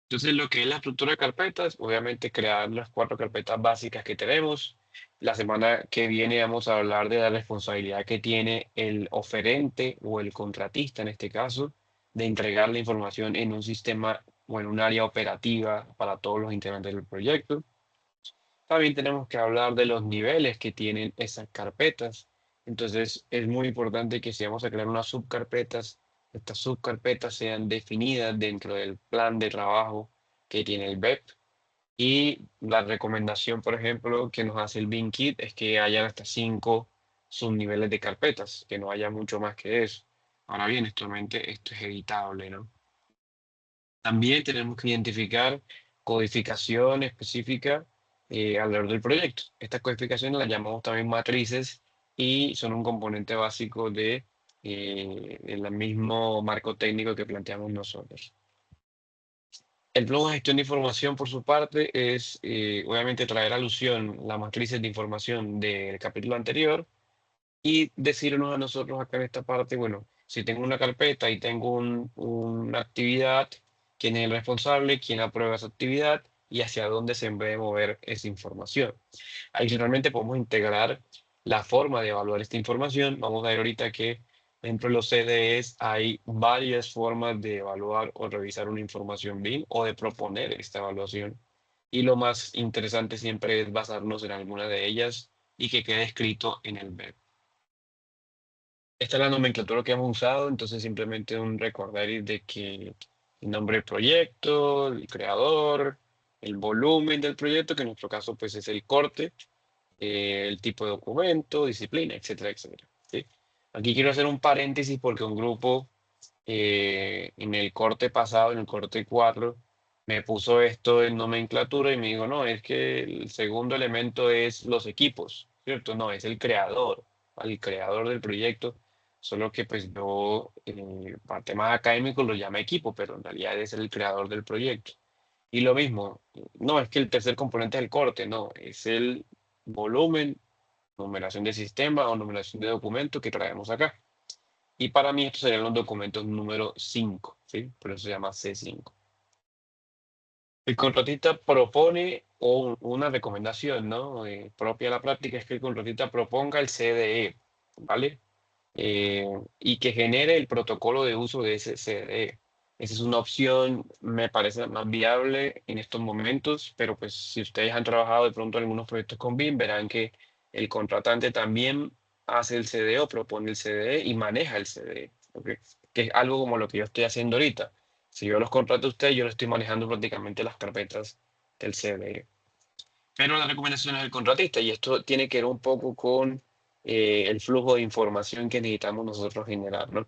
[SPEAKER 1] Entonces, lo que es la estructura de carpetas, obviamente crear las 4 carpetas básicas que tenemos. La semana que viene vamos a hablar de la responsabilidad que tiene el oferente o el contratista, en este caso, de entregar la información en un sistema o en un área operativa para todos los integrantes del proyecto. También tenemos que hablar de los niveles que tienen esas carpetas. Entonces, es muy importante que si vamos a crear unas subcarpetas, estas subcarpetas sean definidas dentro del plan de trabajo que tiene el BEP. Y la recomendación, por ejemplo, que nos hace el BIM Kit es que haya hasta 5 subniveles de carpetas, que no haya mucho más que eso. Ahora bien, actualmente esto es editable, ¿no? También tenemos que identificar codificación específica alrededor del proyecto. Estas codificaciones las llamamos también matrices y son un componente básico de el mismo marco técnico que planteamos nosotros. El flujo de gestión de información, por su parte, es obviamente traer alusión las matrices de información del capítulo anterior y decirnos a nosotros acá en esta parte, bueno, si tengo una carpeta y tengo una actividad, quién es el responsable, quién aprueba esa actividad y hacia dónde se debe mover esa información. Adicionalmente podemos integrar la forma de evaluar esta información. Vamos a ver ahorita que dentro de los CDEs hay varias formas de evaluar o revisar una información BIM o de proponer esta evaluación. Y lo más interesante siempre es basarnos en alguna de ellas y que quede escrito en el BEP. Esta es la nomenclatura que hemos usado, entonces simplemente un recordaris de que el nombre del proyecto, el creador, el volumen del proyecto, que en nuestro caso pues es el corte, el tipo de documento, disciplina, etcétera, etcétera. ¿Sí? Aquí quiero hacer un paréntesis porque un grupo en el corte pasado, en el corte 4, me puso esto en nomenclatura y me dijo, no, es que el segundo elemento es los equipos, ¿cierto? No, es el creador, el creador del proyecto, solo que pues yo, para temas académicos lo llamo equipo, pero en realidad es el creador del proyecto. Y lo mismo, no es que el tercer componente es el corte, no, es el volumen, numeración de sistema o numeración de documento que traemos acá. Y para mí estos serían los documentos número 5, ¿sí? Por eso se llama C5. El contratista propone una recomendación, ¿no? Propia de la práctica es que el contratista proponga el CDE, ¿vale? Y que genere el protocolo de uso de ese CDE. Esa es una opción, me parece más viable en estos momentos, pero pues si ustedes han trabajado de pronto en algunos proyectos con BIM, verán que el contratante también hace el CDE o propone el CDE y maneja el CDE, ¿ok? Que es algo como lo que yo estoy haciendo ahorita. Si yo los contrato a ustedes, yo le estoy manejando prácticamente las carpetas del CDE. Pero la recomendación es el contratista y esto tiene que ver un poco con el flujo de información que necesitamos nosotros generar, ¿no?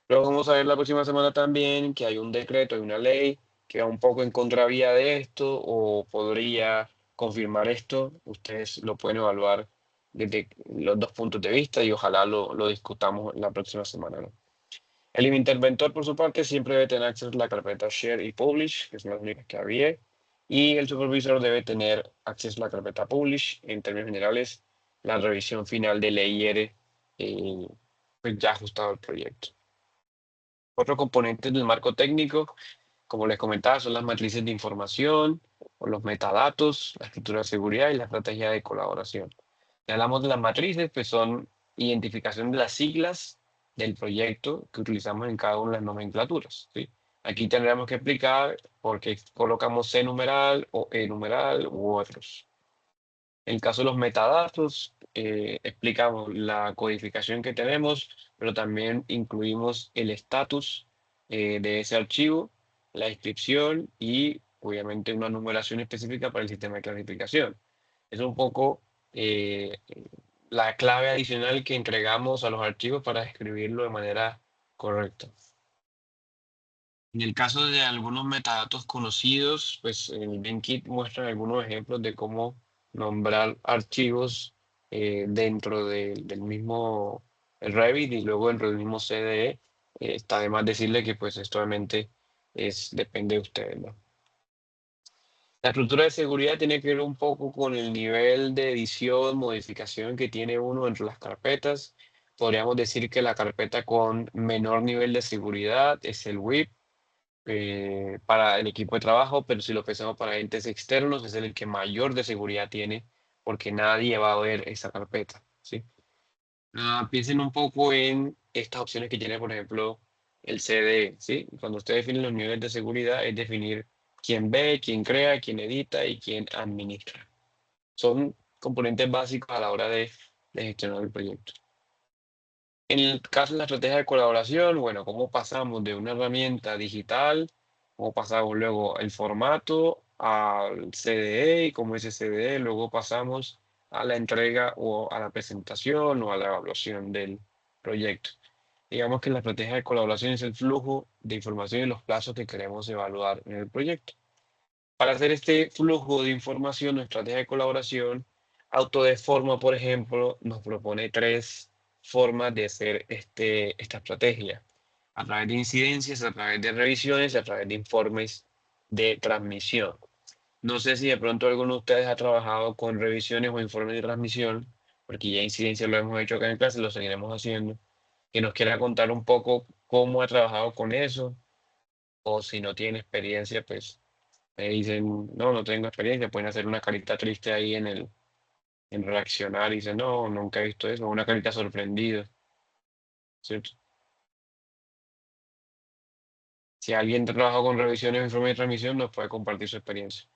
[SPEAKER 1] Luego vamos a ver la próxima semana también que hay un decreto, hay una ley que va un poco en contravía de esto o podría confirmar esto. Ustedes lo pueden evaluar desde los 2 puntos de vista y ojalá lo discutamos la próxima semana, ¿no? El interventor, por su parte, siempre debe tener acceso a la carpeta Share y Publish, que son las únicas que había, y el supervisor debe tener acceso a la carpeta Publish. En términos generales, la revisión final del EIR pues ya ajustado al proyecto. Otro componente del marco técnico, como les comentaba, son las matrices de información o los metadatos, la estructura de seguridad y la estrategia de colaboración. Si hablamos de las matrices, pues son identificación de las siglas del proyecto que utilizamos en cada una de las nomenclaturas, ¿sí? Aquí tendríamos que explicar por qué colocamos C numeral o E numeral u otros. En el caso de los metadatos, explicamos la codificación que tenemos, pero también incluimos el estatus de ese archivo, la descripción y obviamente una numeración específica para el sistema de clasificación. Es un poco la clave adicional que entregamos a los archivos para escribirlo de manera correcta. En el caso de algunos metadatos conocidos, pues en el BIM Kit muestran algunos ejemplos de cómo nombrar archivos dentro del mismo Revit y luego dentro del mismo CDE. Está de más decirle que pues esto obviamente depende de ustedes, ¿no? La estructura de seguridad tiene que ver un poco con el nivel de edición, modificación que tiene uno entre las carpetas. Podríamos decir que la carpeta con menor nivel de seguridad es el WIP para el equipo de trabajo, pero si lo pensamos para entes externos, es el que mayor de seguridad tiene, porque nadie va a ver esa carpeta, ¿sí? Piensen un poco en estas opciones que tiene, por ejemplo, el CDE, ¿sí? Cuando usted define los niveles de seguridad, es definir quién ve, quién crea, quién edita y quién administra. Son componentes básicos a la hora de gestionar el proyecto. En el caso de la estrategia de colaboración, bueno, cómo pasamos de una herramienta digital, cómo pasamos luego el formato al CDE y como ese CDE luego pasamos a la entrega o a la presentación o a la evaluación del proyecto. Digamos que la estrategia de colaboración es el flujo de información y los plazos que queremos evaluar en el proyecto. Para hacer este flujo de información o estrategia de colaboración, Autodeforma, por ejemplo, nos propone 3 formas de hacer esta estrategia. A través de incidencias, a través de revisiones, a través de informes de transmisión. No sé si de pronto alguno de ustedes ha trabajado con revisiones o informes de transmisión, porque ya incidencias lo hemos hecho acá en clase, lo seguiremos haciendo. Que nos quiera contar un poco cómo ha trabajado con eso, o si no tiene experiencia, pues me dicen, no, no tengo experiencia, pueden hacer una carita triste ahí en reaccionar y dicen, no, nunca he visto eso, una carita sorprendida, ¿cierto? Si alguien trabaja con revisiones de informe de transmisión, nos puede compartir su experiencia.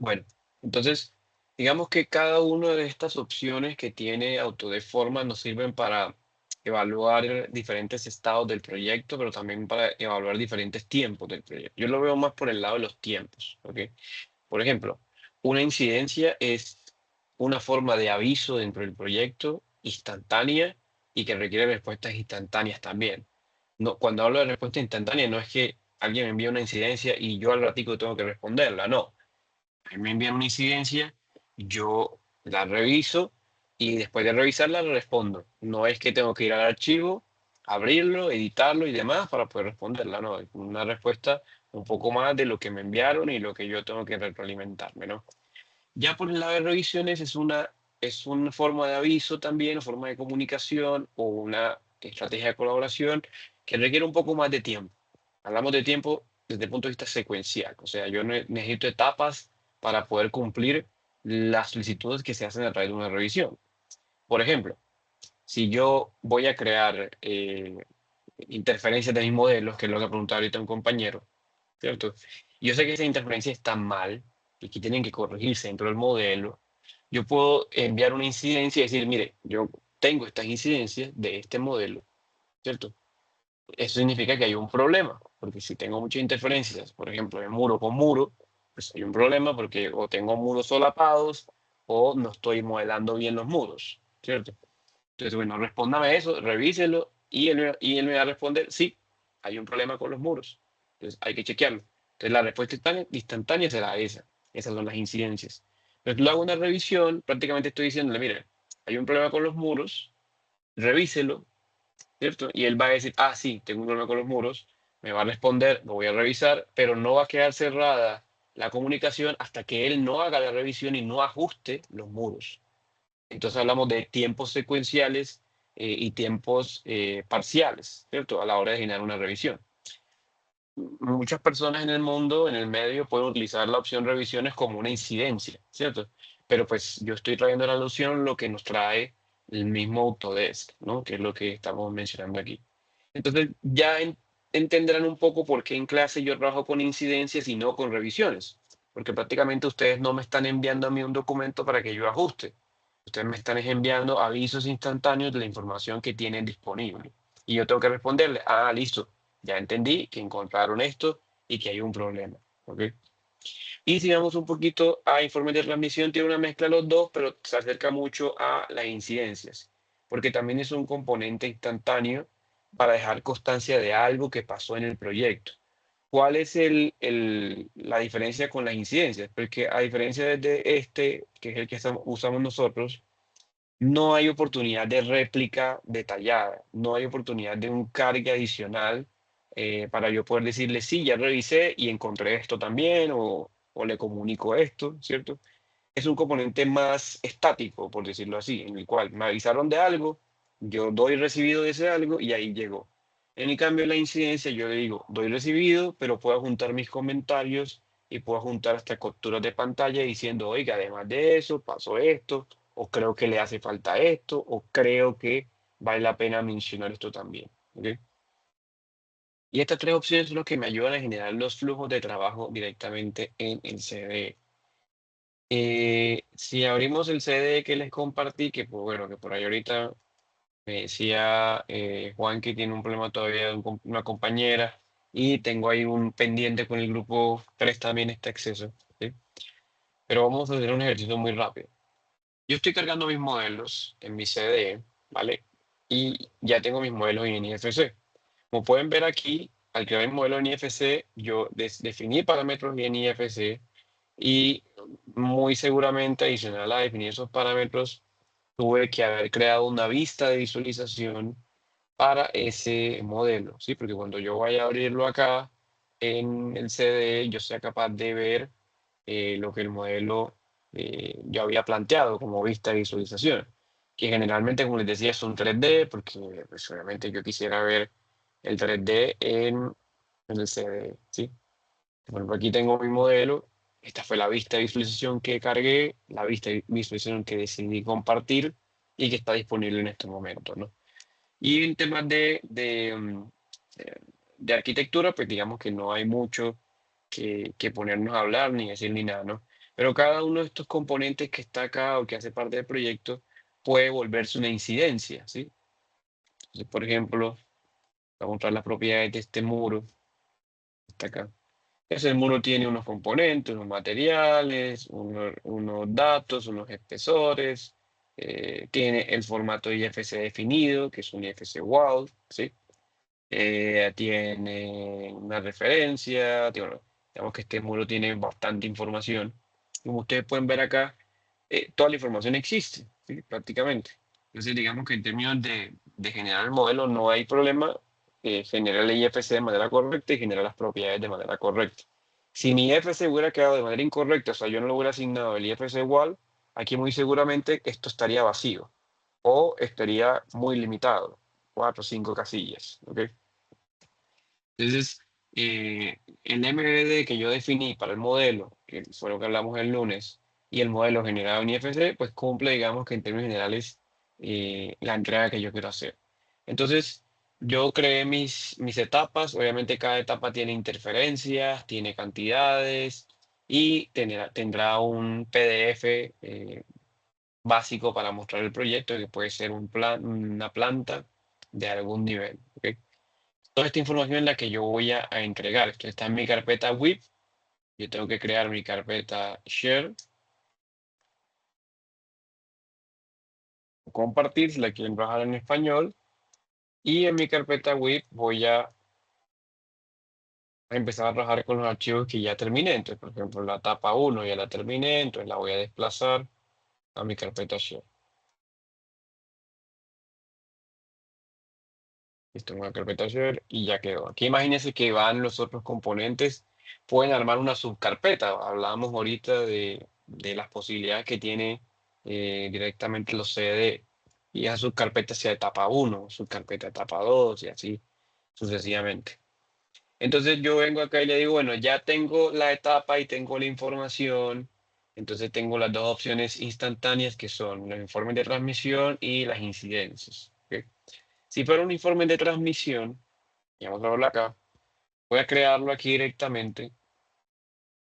[SPEAKER 1] Bueno, entonces, digamos que cada una de estas opciones que tiene Autodeforma nos sirven para evaluar diferentes estados del proyecto, pero también para evaluar diferentes tiempos del proyecto. Yo lo veo más por el lado de los tiempos, ¿ok? Por ejemplo, una incidencia es una forma de aviso dentro del proyecto instantánea y que requiere respuestas instantáneas también. No, cuando hablo de respuesta instantánea, no es que alguien me envía una incidencia y yo al ratico tengo que responderla, no. A mí me envían una incidencia, yo la reviso y después de revisarla respondo. No es que tengo que ir al archivo, abrirlo, editarlo y demás para poder responderla, no. Es una respuesta un poco más de lo que me enviaron y lo que yo tengo que retroalimentarme, ¿no? Ya por el lado de revisiones es una forma de aviso también, o forma de comunicación o una estrategia de colaboración que requiere un poco más de tiempo. Hablamos de tiempo desde el punto de vista secuencial, o sea, yo necesito etapas para poder cumplir las solicitudes que se hacen a través de una revisión. Por ejemplo, si yo voy a crear interferencias de mis modelos, que es lo que preguntaba ahorita un compañero, ¿cierto? Yo sé que esa interferencia está mal y que tienen que corregirse dentro del modelo. Yo puedo enviar una incidencia y decir, mire, yo tengo estas incidencias de este modelo, ¿cierto? Eso significa que hay un problema, porque si tengo muchas interferencias, por ejemplo, de muro con muro, pues hay un problema porque o tengo muros solapados o no estoy modelando bien los muros, ¿cierto? Entonces, bueno, respóndame eso, revíselo y él me va a responder, sí, hay un problema con los muros. Entonces, hay que chequearlo. Entonces, la respuesta instantánea será esa. Esas son las incidencias. Entonces, luego una revisión, prácticamente estoy diciéndole, mire, hay un problema con los muros, revíselo, ¿cierto? Y él va a decir, ah, sí, tengo un problema con los muros, me va a responder, lo voy a revisar, pero no va a quedar cerrada la comunicación hasta que él no haga la revisión y no ajuste los muros. Entonces hablamos de tiempos secuenciales y tiempos parciales, ¿cierto? A la hora de generar una revisión. Muchas personas en el mundo, en el medio, pueden utilizar la opción revisiones como una incidencia, ¿cierto? Pero pues yo estoy trayendo a la alusión lo que nos trae el mismo Autodesk, ¿no? Que es lo que estamos mencionando aquí. Entonces ya entenderán un poco por qué en clase yo trabajo con incidencias y no con revisiones, porque prácticamente ustedes no me están enviando a mí un documento para que yo ajuste. Ustedes me están enviando avisos instantáneos de la información que tienen disponible. Y yo tengo que responderle, ah, listo, ya entendí que encontraron esto y que hay un problema. ¿Ok? Y si vamos un poquito a informes de transmisión, tiene una mezcla de los dos, pero se acerca mucho a las incidencias, porque también es un componente instantáneo para dejar constancia de algo que pasó en el proyecto. ¿Cuál es la diferencia con las incidencias? Porque a diferencia de este, que es el que usamos nosotros, no hay oportunidad de réplica detallada, no hay oportunidad de un cargue adicional para yo poder decirle, sí, ya revisé y encontré esto también, o le comunico esto, ¿cierto? Es un componente más estático, por decirlo así, en el cual me avisaron de algo, yo doy recibido de ese algo y ahí llegó. En el cambio, la incidencia, yo le digo, doy recibido, pero puedo juntar mis comentarios y puedo juntar hasta capturas de pantalla diciendo, oiga, además de eso, pasó esto, o creo que le hace falta esto, o creo que vale la pena mencionar esto también. ¿Ok? Y estas tres opciones son las que me ayudan a generar los flujos de trabajo directamente en el CDE. Si abrimos el CD que les compartí, que pues, bueno, que por ahí ahorita me decía Juan que tiene un problema todavía con una compañera y tengo ahí un pendiente con el grupo 3 también este acceso, ¿sí? Pero vamos a hacer un ejercicio muy rápido. Yo estoy cargando mis modelos en mi CD, ¿vale? Y ya tengo mis modelos en IFC. Como pueden ver aquí, al crear el modelo en IFC, yo definí parámetros en IFC y muy seguramente adicional a definir esos parámetros, tuve que haber creado una vista de visualización para ese modelo, ¿sí? Porque cuando yo vaya a abrirlo acá en el CDE, yo sea capaz de ver lo que el modelo yo había planteado como vista de visualización, que generalmente, como les decía, es un 3D, porque pues, obviamente yo quisiera ver el 3D en el CDE, ¿sí? Por ejemplo, aquí tengo mi modelo. Esta fue la vista de visualización que cargué, la vista de visualización que decidí compartir y que está disponible en este momento, ¿no? Y en temas eh, de arquitectura, pues digamos que no hay mucho que ponernos a hablar, ni decir, ni nada, ¿no? Pero cada uno de estos componentes que está acá o que hace parte del proyecto puede volverse una incidencia, ¿sí? Entonces, por ejemplo, vamos a mostrar las propiedades de este muro, está acá. Ese muro tiene unos componentes, unos materiales, unos datos, unos espesores, tiene el formato IFC definido, que es un IFC WAL, ¿sí? Tiene una referencia, bueno, digamos que este muro tiene bastante información. Como ustedes pueden ver acá, toda la información existe, ¿sí? Prácticamente. Entonces, digamos que en términos de generar el modelo no hay problema. Generar el IFC de manera correcta y generar las propiedades de manera correcta. Si mi IFC hubiera quedado de manera incorrecta, o sea, yo no le hubiera asignado el IFC igual, aquí muy seguramente esto estaría vacío o estaría muy limitado, 4 o 5 casillas, ¿ok? Entonces, el MVD que yo definí para el modelo, que fue lo que hablamos el lunes, y el modelo generado en IFC, pues cumple, digamos que en términos generales, la entrega que yo quiero hacer. Entonces, yo creé mis etapas, obviamente cada etapa tiene interferencias, tiene cantidades y tendrá un PDF básico para mostrar el proyecto, que puede ser una planta de algún nivel, ¿ok? Toda esta información es la que yo voy a entregar. Esto está en mi carpeta WIP. Yo tengo que crear mi carpeta Share. Compartir, si la quieren bajar en español. Y en mi carpeta WIP voy a empezar a trabajar con los archivos que ya terminé. Entonces, por ejemplo, la etapa 1 ya la terminé, entonces la voy a desplazar a mi carpeta Share. Esto es una carpeta Share y ya quedó. Aquí imagínense que van los otros componentes. Pueden armar una subcarpeta. Hablábamos ahorita de las posibilidades que tiene directamente los CD. Y esa subcarpeta sea etapa 1, subcarpeta etapa 2 y así sucesivamente. Entonces yo vengo acá y le digo, bueno, ya tengo la etapa y tengo la información. Entonces tengo las dos opciones instantáneas que son los informes de transmisión y las incidencias. ¿Ok? Si fuera un informe de transmisión, y vamos a verlo acá, voy a crearlo aquí directamente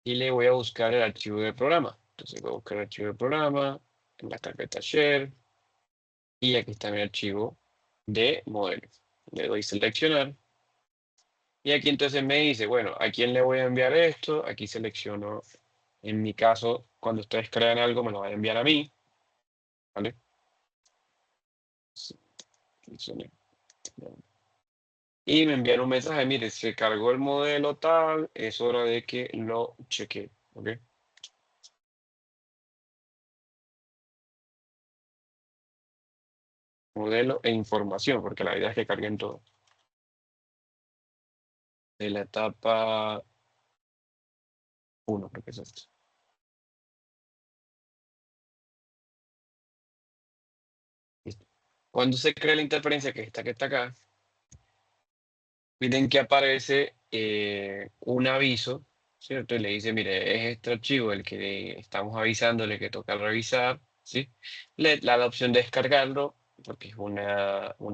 [SPEAKER 1] y le voy a buscar el archivo del programa. Entonces voy a buscar el archivo del programa en la carpeta Share y aquí está mi archivo de modelos. Le doy seleccionar y aquí entonces me dice, bueno, ¿a quién le voy a enviar esto? Aquí selecciono, en mi caso, cuando ustedes crean algo, me lo van a enviar a mí. ¿Vale? Seleccioné. y me envían un mensaje, mire, se cargó el modelo tal, es hora de que lo chequee, ¿ok? Modelo e información, porque la idea es que carguen todo. De la etapa 1, creo que es esto. Listo. Cuando se crea la interferencia, que está acá, miren que aparece un aviso, ¿cierto? Y le dice, mire, es este archivo el que estamos avisándole que toca revisar, ¿sí? Le da la opción de descargarlo, porque es un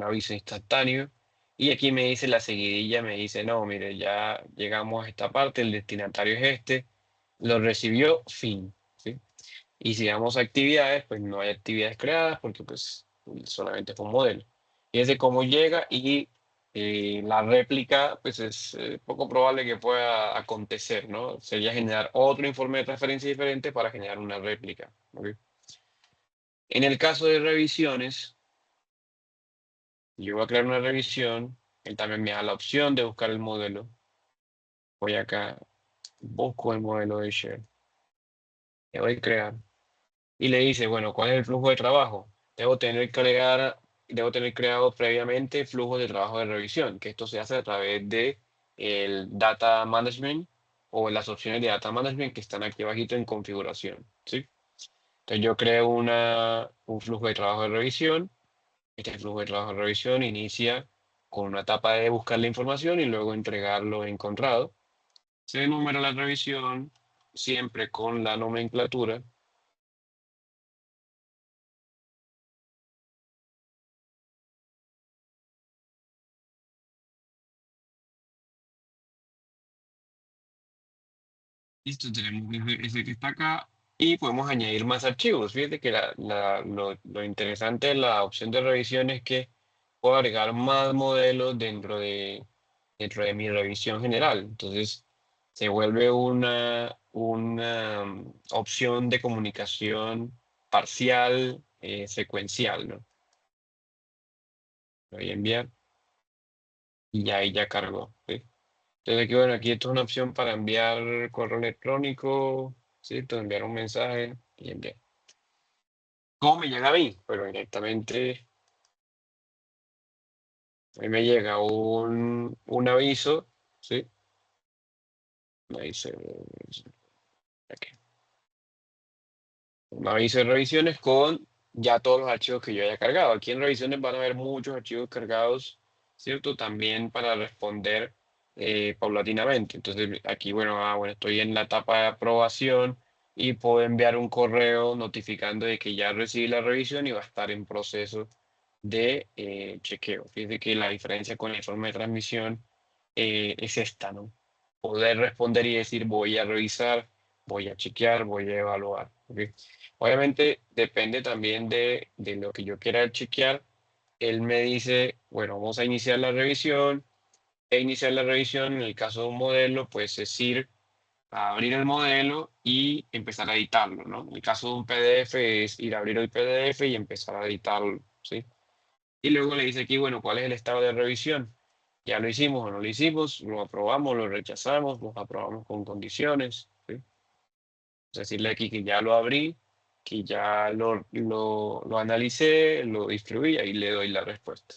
[SPEAKER 1] aviso instantáneo. Y aquí me dice la seguidilla, me dice, no, mire, ya llegamos a esta parte, el destinatario es este, lo recibió, fin, ¿sí? Y si damos actividades, pues no hay actividades creadas porque pues solamente fue un modelo. Y es de cómo llega y la réplica, pues es poco probable que pueda acontecer, ¿no? Sería generar otro informe de transferencia diferente para generar una réplica. ¿Ok? En el caso de revisiones, yo voy a crear una revisión, él también me da la opción de buscar el modelo. Voy acá, busco el modelo de share, le voy a crear. Y le dice, bueno, ¿cuál es el flujo de trabajo? Debo tener creado previamente flujos de trabajo de revisión, que esto se hace a través de el Data Management o las opciones de Data Management que están aquí abajito en configuración, ¿sí? Entonces yo creo un flujo de trabajo de revisión. Este flujo de trabajo de revisión inicia con una etapa de buscar la información y luego entregarlo encontrado. Se enumera la revisión siempre con la nomenclatura. Listo, tenemos ese que está acá y podemos añadir más archivos. Fíjate que lo interesante de la opción de revisión es que puedo agregar más modelos dentro de mi revisión general. Entonces, se vuelve una opción de comunicación parcial, secuencial, ¿no? Lo voy a enviar y ya ahí ya cargó, ¿sí? Entonces aquí, bueno, aquí esto es una opción para enviar correo electrónico, ¿cierto? Enviar un mensaje y enviar. ¿Cómo me llega a mí? Pero directamente a mí me llega un aviso, ¿sí? Me dice, aquí, un aviso de revisiones con ya todos los archivos que yo haya cargado. Aquí en revisiones van a haber muchos archivos cargados, ¿cierto? También para responder paulatinamente. Entonces aquí, bueno, estoy en la etapa de aprobación y puedo enviar un correo notificando de que ya recibí la revisión y va a estar en proceso de chequeo. Fíjate que la diferencia con el informe de transmisión es esta, ¿no? Poder responder y decir voy a revisar, voy a chequear, voy a evaluar. ¿Ok? Obviamente depende también de lo que yo quiera chequear. Él me dice, bueno, vamos a iniciar la revisión. E iniciar la revisión, en el caso de un modelo, pues es ir a abrir el modelo y empezar a editarlo, ¿no? En el caso de un PDF es ir a abrir el PDF y empezar a editarlo, ¿sí? Y luego le dice aquí, bueno, ¿cuál es el estado de revisión? ¿Ya lo hicimos o no lo hicimos? ¿Lo aprobamos, lo rechazamos, lo aprobamos con condiciones? ¿Sí? Es decirle aquí que ya lo abrí, que ya lo analicé, lo distribuí, ahí le doy la respuesta.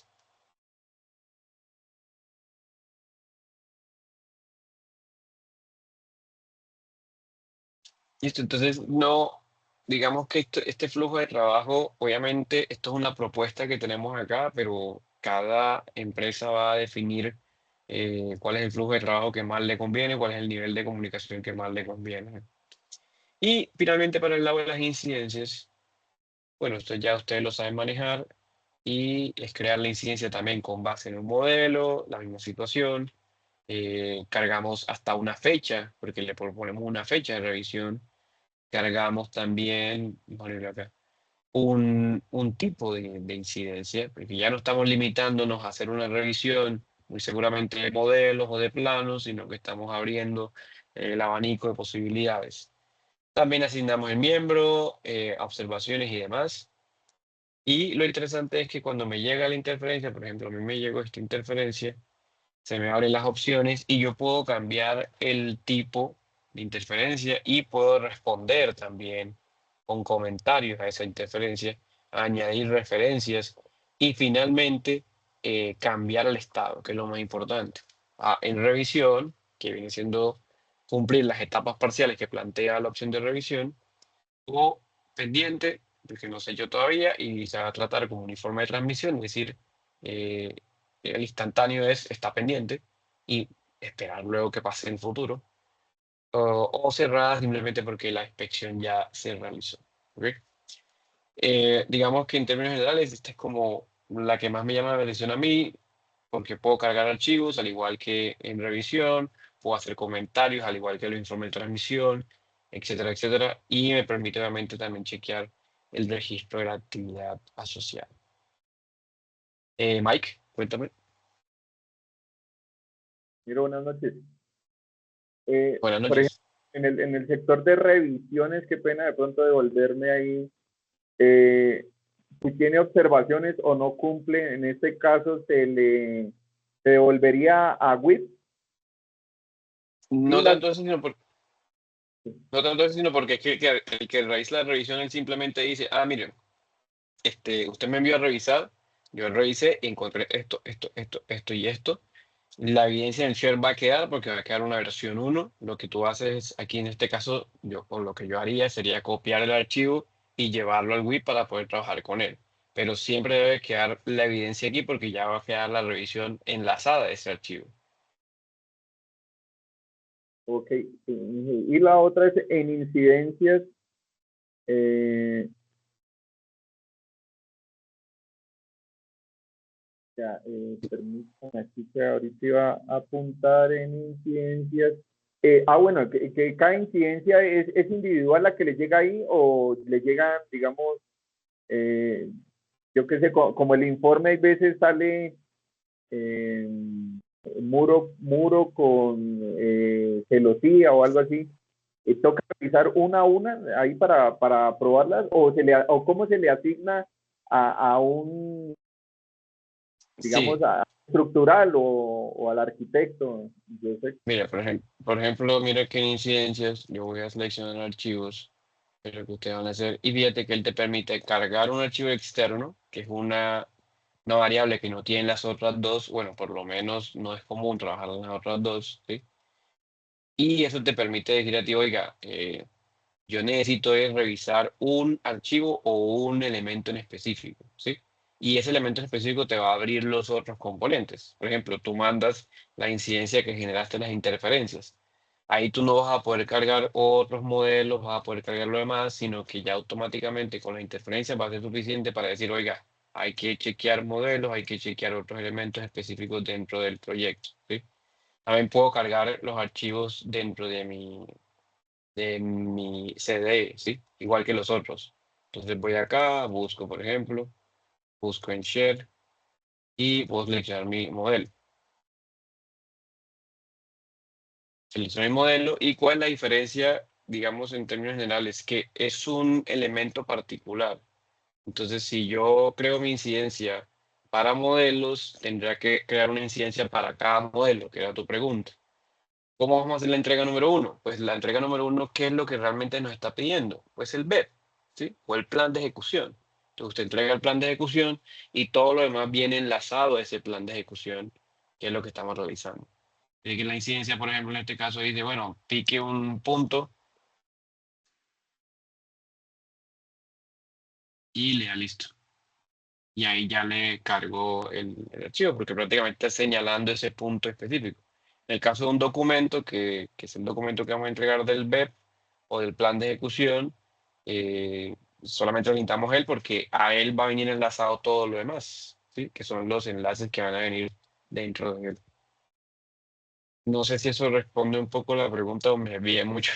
[SPEAKER 1] Listo, entonces no, digamos que este flujo de trabajo, obviamente esto es una propuesta que tenemos acá, pero cada empresa va a definir cuál es el flujo de trabajo que más le conviene, cuál es el nivel de comunicación que más le conviene. Y finalmente para el lado de las incidencias, bueno, esto ya ustedes lo saben manejar y es crear la incidencia también con base en un modelo, la misma situación. Cargamos hasta una fecha, porque le proponemos una fecha de revisión. Cargamos también, ponerlo acá, un tipo de incidencia, porque ya no estamos limitándonos a hacer una revisión, muy seguramente de modelos o de planos, sino que estamos abriendo el abanico de posibilidades. También asignamos el miembro, observaciones y demás. Y lo interesante es que cuando me llega la interferencia, por ejemplo, a mí me llegó esta interferencia, se me abren las opciones y yo puedo cambiar el tipo de interferencia y puedo responder también con comentarios a esa interferencia, añadir referencias y finalmente cambiar el estado, que es lo más importante. En revisión, que viene siendo cumplir las etapas parciales que plantea la opción de revisión, o pendiente, porque no sé yo todavía, y se va a tratar como un informe de transmisión, es decir, eh, el instantáneo está pendiente y esperar luego que pase en el futuro, o cerrada simplemente porque la inspección ya se realizó. ¿Ok? Digamos que en términos generales, esta es como la que más me llama la atención a mí, porque puedo cargar archivos al igual que en revisión, puedo hacer comentarios al igual que los informes de transmisión, etcétera, etcétera, y me permite obviamente también chequear el registro de la actividad asociada. Mike, cuéntame.
[SPEAKER 6] Mira, buenas noches.
[SPEAKER 1] Buenas
[SPEAKER 6] Por ejemplo,
[SPEAKER 1] noches.
[SPEAKER 6] en el sector de revisiones, qué pena de pronto devolverme ahí. Si tiene observaciones o no cumple, en este caso se devolvería a WIP.
[SPEAKER 1] No
[SPEAKER 6] las,
[SPEAKER 1] tanto eso, sino porque es que el que realiza la revisión, él simplemente dice, miren, usted me envió a revisar, yo revisé y encontré esto y esto. La evidencia en el share va a quedar porque va a quedar una versión 1. Lo que tú haces aquí en este caso, o lo que yo haría sería copiar el archivo y llevarlo al WIP para poder trabajar con él. Pero siempre debe quedar la evidencia aquí porque ya va a quedar la revisión enlazada de ese archivo.
[SPEAKER 6] Ok. Y la otra es en incidencias. Permítanme aquí que ahorita iba a apuntar en incidencias. Bueno, que cada incidencia es individual la que le llega ahí o le llega, digamos, yo qué sé, como el informe a veces sale muro con celosía o algo así. ¿Toca revisar una a una ahí para probarlas o cómo se le asigna a un, digamos,
[SPEAKER 1] Sí,
[SPEAKER 6] estructural o al arquitecto? Yo sé.
[SPEAKER 1] mira, por ejemplo, mira que en incidencias yo voy a seleccionar archivos, es lo que ustedes van a hacer, y fíjate que él te permite cargar un archivo externo, que es una variable que no tienen las otras dos, bueno, por lo menos no es común trabajar en las otras dos, ¿sí? Y eso te permite decir a ti, oiga, yo necesito es revisar un archivo o un elemento en específico, ¿sí? Y ese elemento en específico te va a abrir los otros componentes. Por ejemplo, tú mandas la incidencia que generaste en las interferencias. Ahí tú no vas a poder cargar otros modelos, vas a poder cargar lo demás, sino que ya automáticamente con las interferencias va a ser suficiente para decir, oiga, hay que chequear modelos, hay que chequear otros elementos específicos dentro del proyecto, ¿sí? También puedo cargar los archivos dentro de mi CD, ¿sí? Igual que los otros. Entonces voy acá, busco, por ejemplo, busco en Share y puedo seleccionar mi modelo. Selecciono mi modelo y cuál es la diferencia, digamos, en términos generales, que es un elemento particular. Entonces, si yo creo mi incidencia para modelos, tendría que crear una incidencia para cada modelo, que era tu pregunta. ¿Cómo vamos a hacer la entrega número 1? Pues la entrega número 1, ¿qué es lo que realmente nos está pidiendo? Pues el BEP, ¿sí? O el plan de ejecución. Entonces usted entrega el plan de ejecución y todo lo demás viene enlazado a ese plan de ejecución, que es lo que estamos realizando. Así que la incidencia, por ejemplo, en este caso dice, bueno, pique un punto y le da listo. Y ahí ya le cargo el archivo, porque prácticamente está señalando ese punto específico. En el caso de un documento, que es el documento que vamos a entregar del BEP o del plan de ejecución, solamente lo necesitamos él porque a él va a venir enlazado todo lo demás, ¿sí? Que son los enlaces que van a venir dentro de él. No sé si eso responde un poco a la pregunta o me desvié mucho.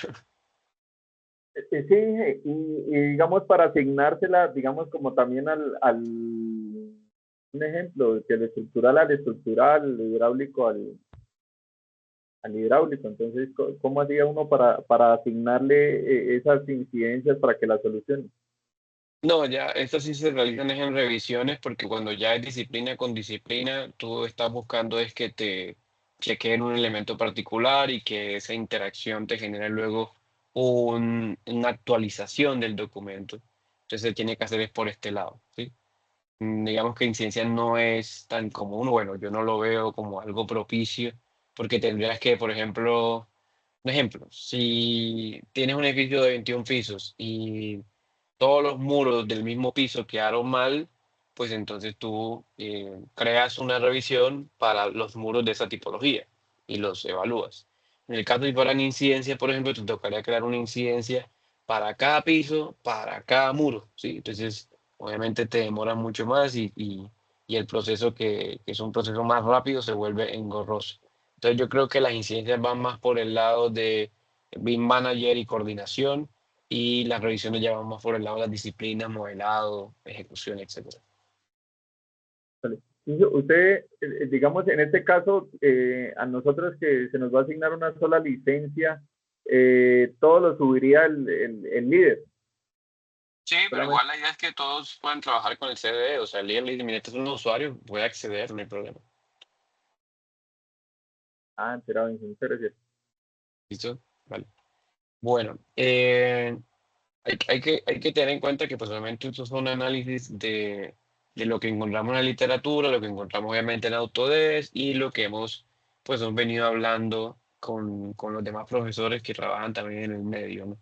[SPEAKER 6] Sí, y digamos para asignársela, digamos como también un ejemplo, que el estructural al estructural, el hidráulico al hidráulico. Entonces, ¿cómo hacía uno para asignarle esas incidencias para que la solucione?
[SPEAKER 1] No, ya, estas sí se realizan es en revisiones porque cuando ya es disciplina con disciplina, tú estás buscando es que chequeen un elemento particular y que esa interacción te genere luego una actualización del documento. Entonces se tiene que hacer es por este lado, ¿sí? Digamos que incidencia no es tan común, bueno, yo no lo veo como algo propicio, porque tendrías que, por ejemplo, un ejemplo, si tienes un edificio de 21 pisos y todos los muros del mismo piso quedaron mal, pues entonces tú creas una revisión para los muros de esa tipología y los evalúas. En el caso de que fueran incidencias, por ejemplo, te tocaría crear una incidencia para cada piso, para cada muro, ¿sí? Entonces, obviamente te demora mucho más y el proceso que es un proceso más rápido se vuelve engorroso. Entonces, yo creo que las incidencias van más por el lado de BIM Manager y coordinación y las revisiones ya van más por el lado de las disciplinas, modelado, ejecución, etcétera.
[SPEAKER 6] Vale. Usted, digamos, en este caso, a nosotros que se nos va a asignar una sola licencia, todo lo subiría el líder.
[SPEAKER 1] Sí, pero
[SPEAKER 6] Solamente.
[SPEAKER 1] igual la idea es que todos puedan trabajar con el CDE, o sea, el líder le dice, mira, este es un usuario, puede acceder, no hay problema.
[SPEAKER 6] Ah, será bien, muchas gracias.
[SPEAKER 1] ¿Listo? Vale. Bueno, hay que tener en cuenta que pues obviamente esto es un análisis de lo que encontramos en la literatura, lo que encontramos obviamente en Autodesk y lo que hemos venido hablando con los demás profesores que trabajan también en el medio, ¿no?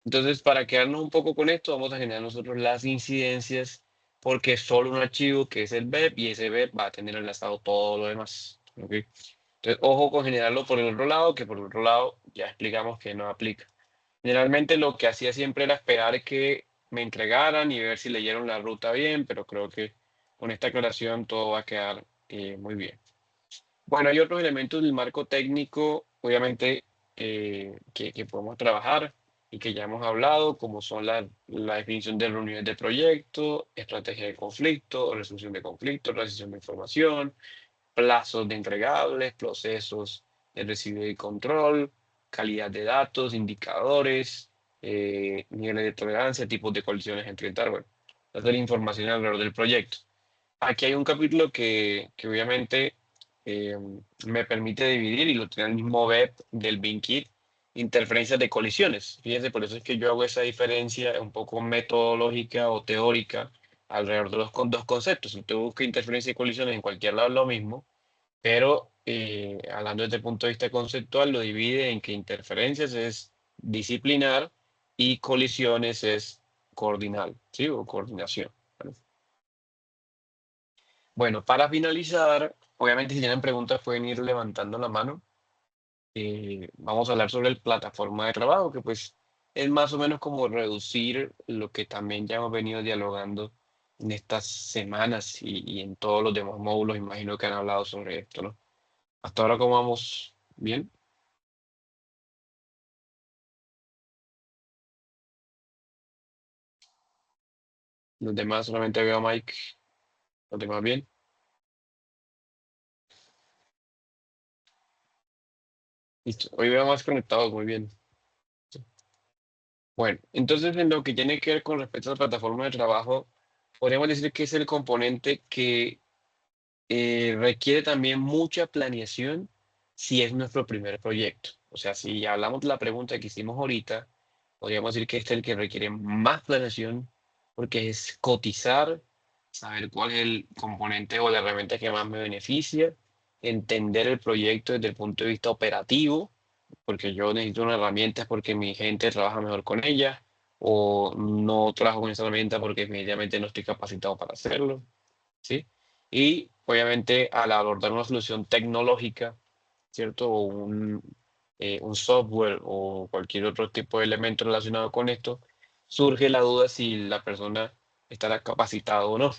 [SPEAKER 1] Entonces, para quedarnos un poco con esto, vamos a generar nosotros las incidencias porque es solo un archivo que es el BEP y ese BEP va a tener enlazado todo lo demás, ¿ok? Entonces, ojo con generarlo por el otro lado, que por el otro lado ya explicamos que no aplica. Generalmente lo que hacía siempre era esperar que me entregaran y ver si leyeron la ruta bien, pero creo que con esta aclaración todo va a quedar muy bien. Bueno, hay otros elementos del marco técnico, obviamente, que podemos trabajar y que ya hemos hablado, como son la definición de reuniones de proyecto, estrategia de conflicto, resolución de conflictos, recepción de información, plazos de entregables, procesos de recibido y control, calidad de datos, indicadores, niveles de tolerancia, tipos de colisiones entre tal, bueno, toda la información alrededor del proyecto. Aquí hay un capítulo que obviamente eh, me permite dividir y lo tiene el mismo web del BinKit, interferencias de colisiones. Fíjense, por eso es que yo hago esa diferencia un poco metodológica o teórica alrededor de los dos conceptos. Si usted busca interferencia y colisiones en cualquier lado es lo mismo, pero hablando desde el punto de vista conceptual, lo divide en que interferencias es disciplinar y colisiones es coordinal, ¿sí? O coordinación. ¿Vale? Bueno, para finalizar, obviamente si tienen preguntas pueden ir levantando la mano. Vamos a hablar sobre la plataforma de trabajo, que pues es más o menos como reducir lo que también ya hemos venido dialogando en estas semanas y en todos los demás módulos, imagino que han hablado sobre esto, ¿no? Hasta ahora, ¿cómo vamos? ¿Bien? Los demás solamente veo a Mike. ¿Los demás bien? Listo. Hoy veo más conectados, muy bien. Bueno, entonces en lo que tiene que ver con respecto a la plataforma de trabajo, podríamos decir que es el componente que requiere también mucha planeación si es nuestro primer proyecto. O sea, si hablamos de la pregunta que hicimos ahorita, podríamos decir que este es el que requiere más planeación porque es cotizar, saber cuál es el componente o la herramienta que más me beneficia, entender el proyecto desde el punto de vista operativo, porque yo necesito una herramienta porque mi gente trabaja mejor con ella, o no trabajo con esa herramienta porque definitivamente no estoy capacitado para hacerlo, ¿sí? Y obviamente al abordar una solución tecnológica, ¿cierto? O un software o cualquier otro tipo de elemento relacionado con esto, surge la duda si la persona estará capacitada o no.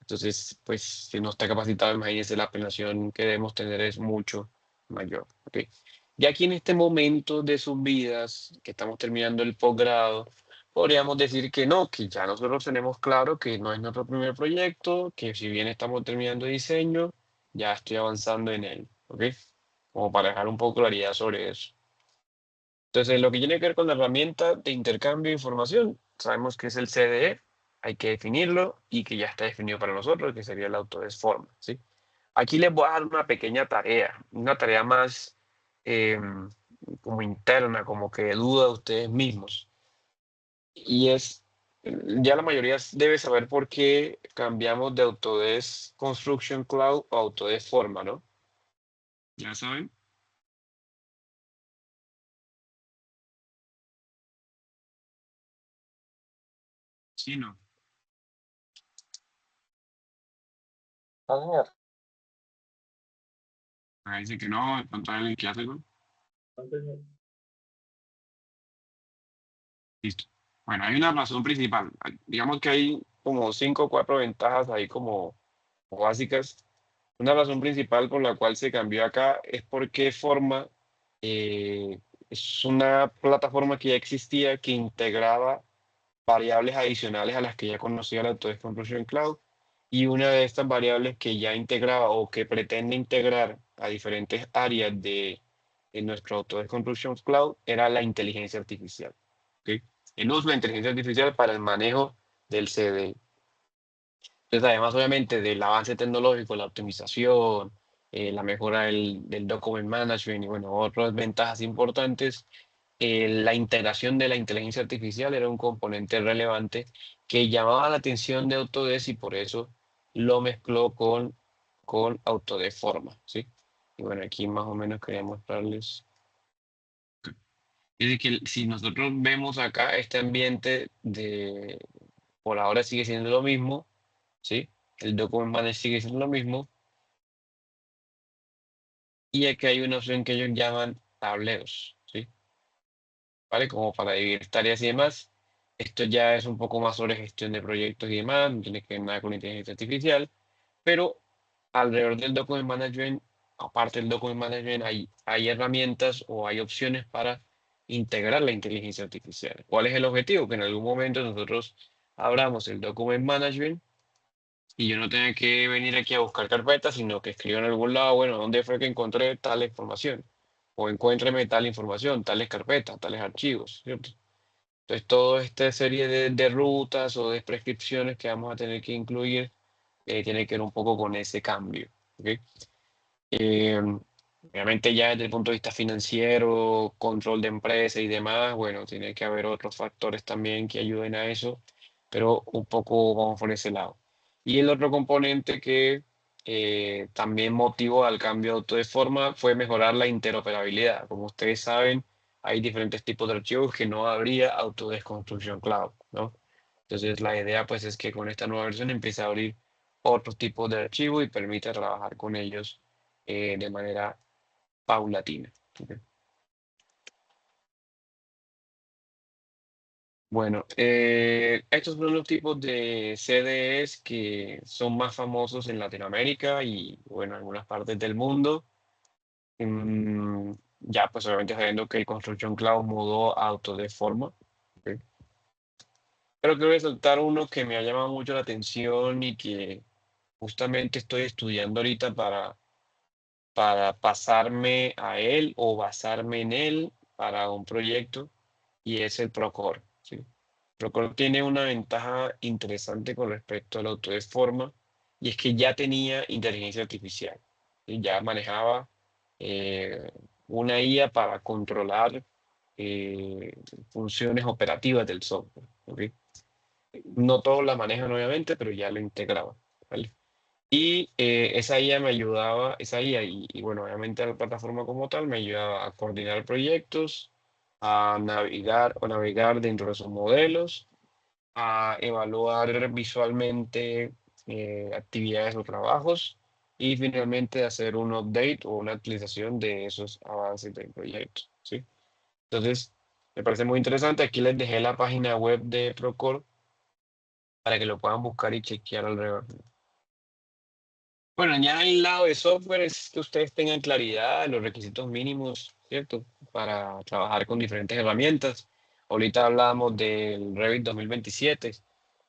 [SPEAKER 1] Entonces, pues si no está capacitado, imagínense la planeación que debemos tener es mucho mayor, ¿ok? Ya aquí en este momento de sus vidas, que estamos terminando el posgrado, podríamos decir que no, que ya nosotros tenemos claro que no es nuestro primer proyecto, que si bien estamos terminando diseño, ya estoy avanzando en él, ¿ok? Como para dejar un poco claridad sobre eso. Entonces, lo que tiene que ver con la herramienta de intercambio de información, sabemos que es el CDE, hay que definirlo y que ya está definido para nosotros, que sería el Autodesk Forma, ¿sí? Aquí les voy a dar una pequeña tarea, una tarea más como interna, como que duda de ustedes mismos. Y es, ya la mayoría debe saber por qué cambiamos de Autodesk Construction Cloud a Autodesk Forma, ¿no? ¿Ya saben? Sí, no.
[SPEAKER 3] No, señor.
[SPEAKER 1] Me dice que no, de pronto hay alguien que hace, ¿no? Listo. Bueno, hay una razón principal. Digamos que hay como 5 o 4 ventajas ahí como básicas. Una razón principal por la cual se cambió acá es porque Forma es una plataforma que ya existía que integraba variables adicionales a las que ya conocía la Autodesk Construction Cloud, y una de estas variables que ya integraba o que pretende integrar a diferentes áreas de nuestro Autodesk Construction Cloud era la inteligencia artificial. ¿Ok? El uso de la inteligencia artificial para el manejo del CDI. Entonces, además, obviamente, del avance tecnológico, la optimización, la mejora del document management y, bueno, otras ventajas importantes, la integración de la inteligencia artificial era un componente relevante que llamaba la atención de Autodesk, y por eso lo mezcló con Autodesk Forma, ¿sí? Y bueno, aquí más o menos quería mostrarles. Es decir, que si nosotros vemos acá este ambiente por ahora sigue siendo lo mismo, ¿sí? El document manager sigue siendo lo mismo, y aquí hay una opción que ellos llaman tableros, ¿sí? ¿Vale? Como para dividir tareas y demás. Esto ya es un poco más sobre gestión de proyectos y demás, no tiene que ver nada con inteligencia artificial, pero alrededor del document management, aparte del document management, hay herramientas o hay opciones para integrar la inteligencia artificial. ¿Cuál es el objetivo? Que en algún momento nosotros abramos el document management y yo no tenga que venir aquí a buscar carpetas, sino que escriba en algún lado, bueno, ¿dónde fue que encontré tal información? O encuéntreme tal información, tales carpetas, tales archivos, ¿cierto? Entonces, toda esta serie de rutas o de prescripciones que vamos a tener que incluir tiene que ver un poco con ese cambio. ¿Ok? Eh, Obviamente ya desde el punto de vista financiero, control de empresa y demás, bueno, tiene que haber otros factores también que ayuden a eso, pero un poco vamos por ese lado. Y el otro componente que también motivó al cambio de Autodesk Forma fue mejorar la interoperabilidad. Como ustedes saben, hay diferentes tipos de archivos que no habría Autodesk Construction Cloud, ¿no? Entonces la idea pues es que con esta nueva versión empiece a abrir otros tipos de archivos y permita trabajar con ellos de manera paulatina. ¿Ok? Bueno, estos son los tipos de CDEs que son más famosos en Latinoamérica y, bueno, en algunas partes del mundo. Ya, pues obviamente sabiendo que el Construction Cloud mudó a Autodesk Forma. ¿Ok? Pero quiero resaltar uno que me ha llamado mucho la atención y que justamente estoy estudiando ahorita para pasarme a él o basarme en él para un proyecto, y es el Procore, ¿sí? Procore tiene una ventaja interesante con respecto al Autodesk Forma, y es que ya tenía inteligencia artificial, ¿sí? Ya manejaba eh, una IA para controlar funciones operativas del software, ¿ok? No todos la manejan obviamente, pero ya lo integraba, ¿vale? Y esa IA me ayudaba, esa IA y bueno, obviamente la plataforma como tal me ayudaba a coordinar proyectos, a navegar dentro de sus modelos, a evaluar visualmente actividades o trabajos, y finalmente hacer un update o una actualización de esos avances del proyecto, ¿sí? Entonces, me parece muy interesante. Aquí les dejé la página web de Procore para que lo puedan buscar y chequear alrededor. Bueno, ya en el lado de software es que ustedes tengan claridad de los requisitos mínimos, ¿cierto? Para trabajar con diferentes herramientas. Ahorita hablábamos del Revit 2027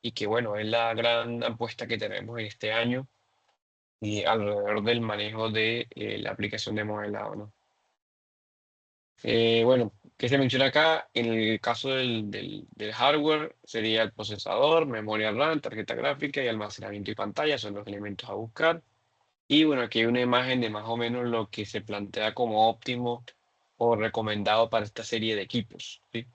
[SPEAKER 1] y que, bueno, es la gran apuesta que tenemos en este año y alrededor del manejo de la aplicación de modelado, ¿no? Bueno, ¿qué se menciona acá? En el caso del hardware sería el procesador, memoria RAM, tarjeta gráfica y almacenamiento y pantalla, son los elementos a buscar. Y bueno, aquí hay una imagen de más o menos lo que se plantea como óptimo o recomendado para esta serie de equipos, ¿sí?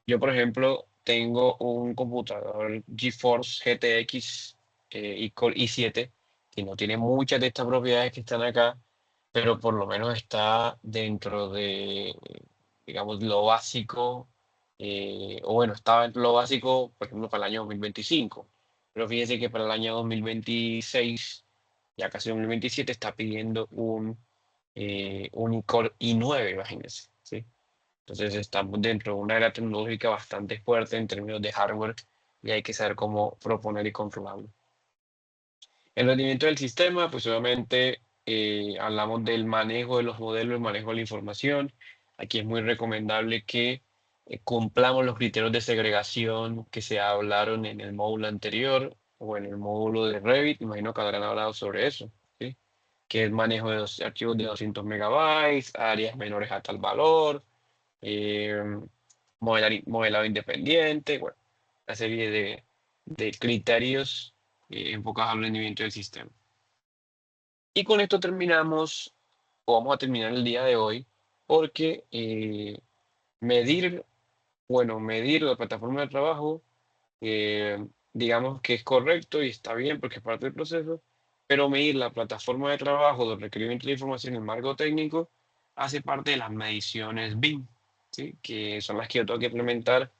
[SPEAKER 1] Yo, por ejemplo, tengo un computador GeForce GTX y Core i7 que no tiene muchas de estas propiedades que están acá, pero por lo menos está dentro de, digamos, lo básico, o bueno, estaba en lo básico, por ejemplo, para el año 2025. Pero fíjense que para el año 2026, ya casi 2027, está pidiendo un Core i9, imagínense, ¿sí? Entonces estamos dentro de una era tecnológica bastante fuerte en términos de hardware y hay que saber cómo proponer y controlarlo. El rendimiento del sistema, pues obviamente hablamos del manejo de los modelos, el manejo de la información. Aquí es muy recomendable que cumplamos los criterios de segregación que se hablaron en el módulo anterior o en el módulo de Revit. Imagino que habrán hablado sobre eso, ¿sí? Que es manejo de los archivos de 200 megabytes, áreas menores a tal valor, eh, modelado independiente, bueno, una serie de criterios enfocados al rendimiento del sistema. Y con esto terminamos, o vamos a terminar el día de hoy, porque medir, bueno, medir la plataforma de trabajo, digamos que es correcto y está bien porque es parte del proceso, pero medir la plataforma de trabajo, los requerimientos de información y el marco técnico, hace parte de las mediciones BIM, ¿sí? Que son las que yo tengo que implementar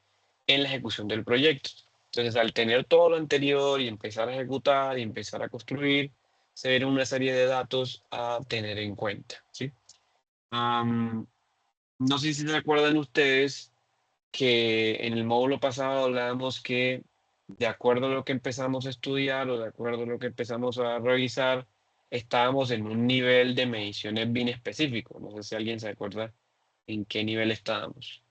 [SPEAKER 1] en la ejecución del proyecto. Entonces, al tener todo lo anterior y empezar a ejecutar y empezar a construir, se ven una serie de datos a tener en cuenta, ¿sí? No sé si se acuerdan ustedes que en el módulo pasado hablábamos que de acuerdo a lo que empezamos a estudiar o de acuerdo a lo que empezamos a revisar, estábamos en un nivel de mediciones bien específico. No sé si alguien se acuerda en qué nivel estábamos.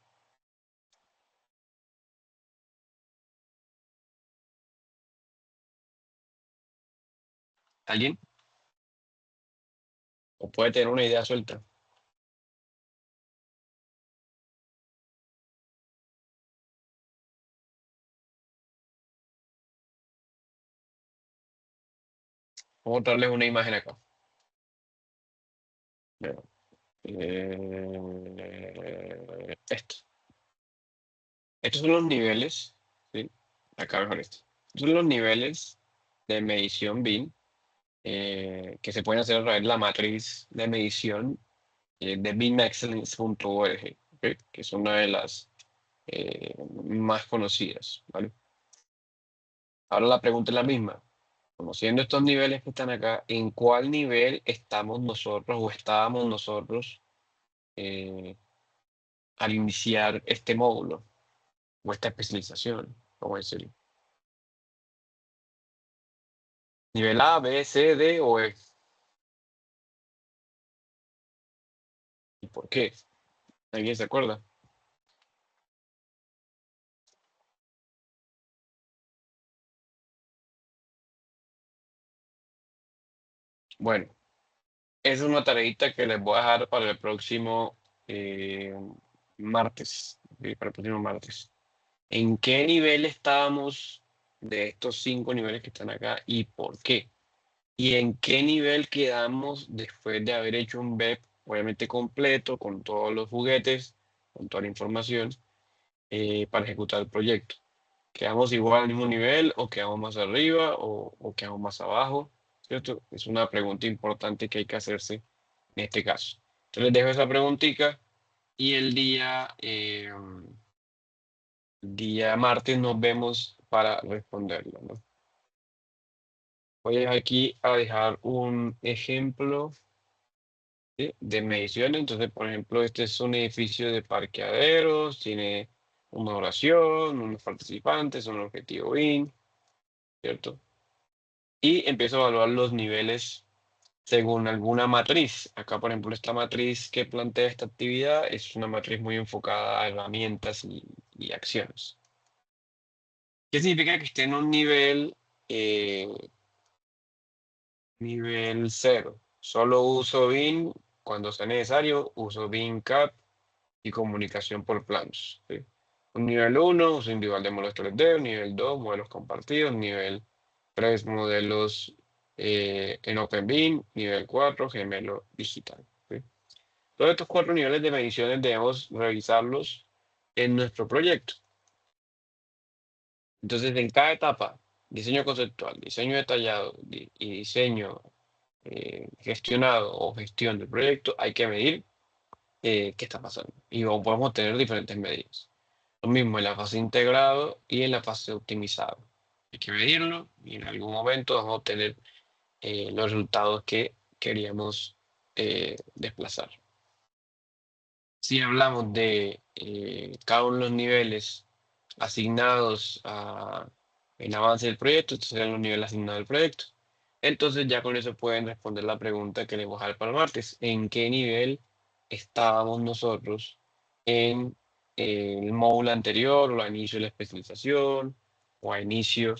[SPEAKER 1] ¿Alguien? ¿O puede tener una idea suelta? Vamos a darles una imagen acá. Mira, esto. Estos son los niveles, ¿sí? Acá mejor esto. Estos son los niveles de medición BIM que se pueden hacer a través de la matriz de medición de BIMexcellence.org, ¿ok? Que es una de las más conocidas, ¿vale? Ahora la pregunta es la misma. Conociendo estos niveles que están acá, ¿en cuál nivel estamos nosotros o estábamos nosotros eh, al iniciar este módulo o esta especialización, como decirlo? ¿Nivel A, B, C, D o E? ¿Y por qué? ¿Alguien se acuerda? Bueno, esa es una tareita que les voy a dejar para el próximo eh, martes. ¿Ok? Para el próximo martes. ¿En qué nivel estábamos de estos 5 niveles que están acá y por qué? ¿Y en qué nivel quedamos después de haber hecho un BEP, obviamente completo, con todos los juguetes, con toda la información, para ejecutar el proyecto? ¿Quedamos igual al mismo nivel o quedamos más arriba o quedamos más abajo? ¿Cierto? Es una pregunta importante que hay que hacerse en este caso. Entonces les dejo esa preguntita y el día martes nos vemos para responderlo, ¿no? Voy aquí a dejar un ejemplo, ¿sí? De mediciones. Entonces, por ejemplo, este es un edificio de parqueaderos, tiene una oración, unos participantes, un objetivo BIM, ¿cierto? Y empiezo a evaluar los niveles según alguna matriz. Acá, por ejemplo, esta matriz que plantea esta actividad es una matriz muy enfocada a herramientas y acciones. ¿Qué significa que esté en un eh, nivel 0? Solo uso BIM cuando sea necesario, uso BIM CAD y comunicación por planos, ¿sí? Un nivel 1, uso individual de modelos 3D, nivel 2, modelos compartidos, nivel 3, modelos en OpenBeam, nivel 4, gemelo digital. ¿Sí? Todos estos 4 niveles de mediciones debemos revisarlos en nuestro proyecto. Entonces, en cada etapa, diseño conceptual, diseño detallado y diseño gestionado o gestión del proyecto, hay que medir qué está pasando. Y podemos tener diferentes medidas. Lo mismo en la fase integrado y en la fase optimizado. Hay que medirlo y en algún momento vamos a obtener los resultados que queríamos desplazar. Si hablamos de cada uno de los niveles asignados en avance del proyecto, estos serán los niveles asignados del proyecto. Entonces ya con eso pueden responder la pregunta que les voy a dejar para el martes. ¿En qué nivel estábamos nosotros en el módulo anterior o a inicio de la especialización o a inicio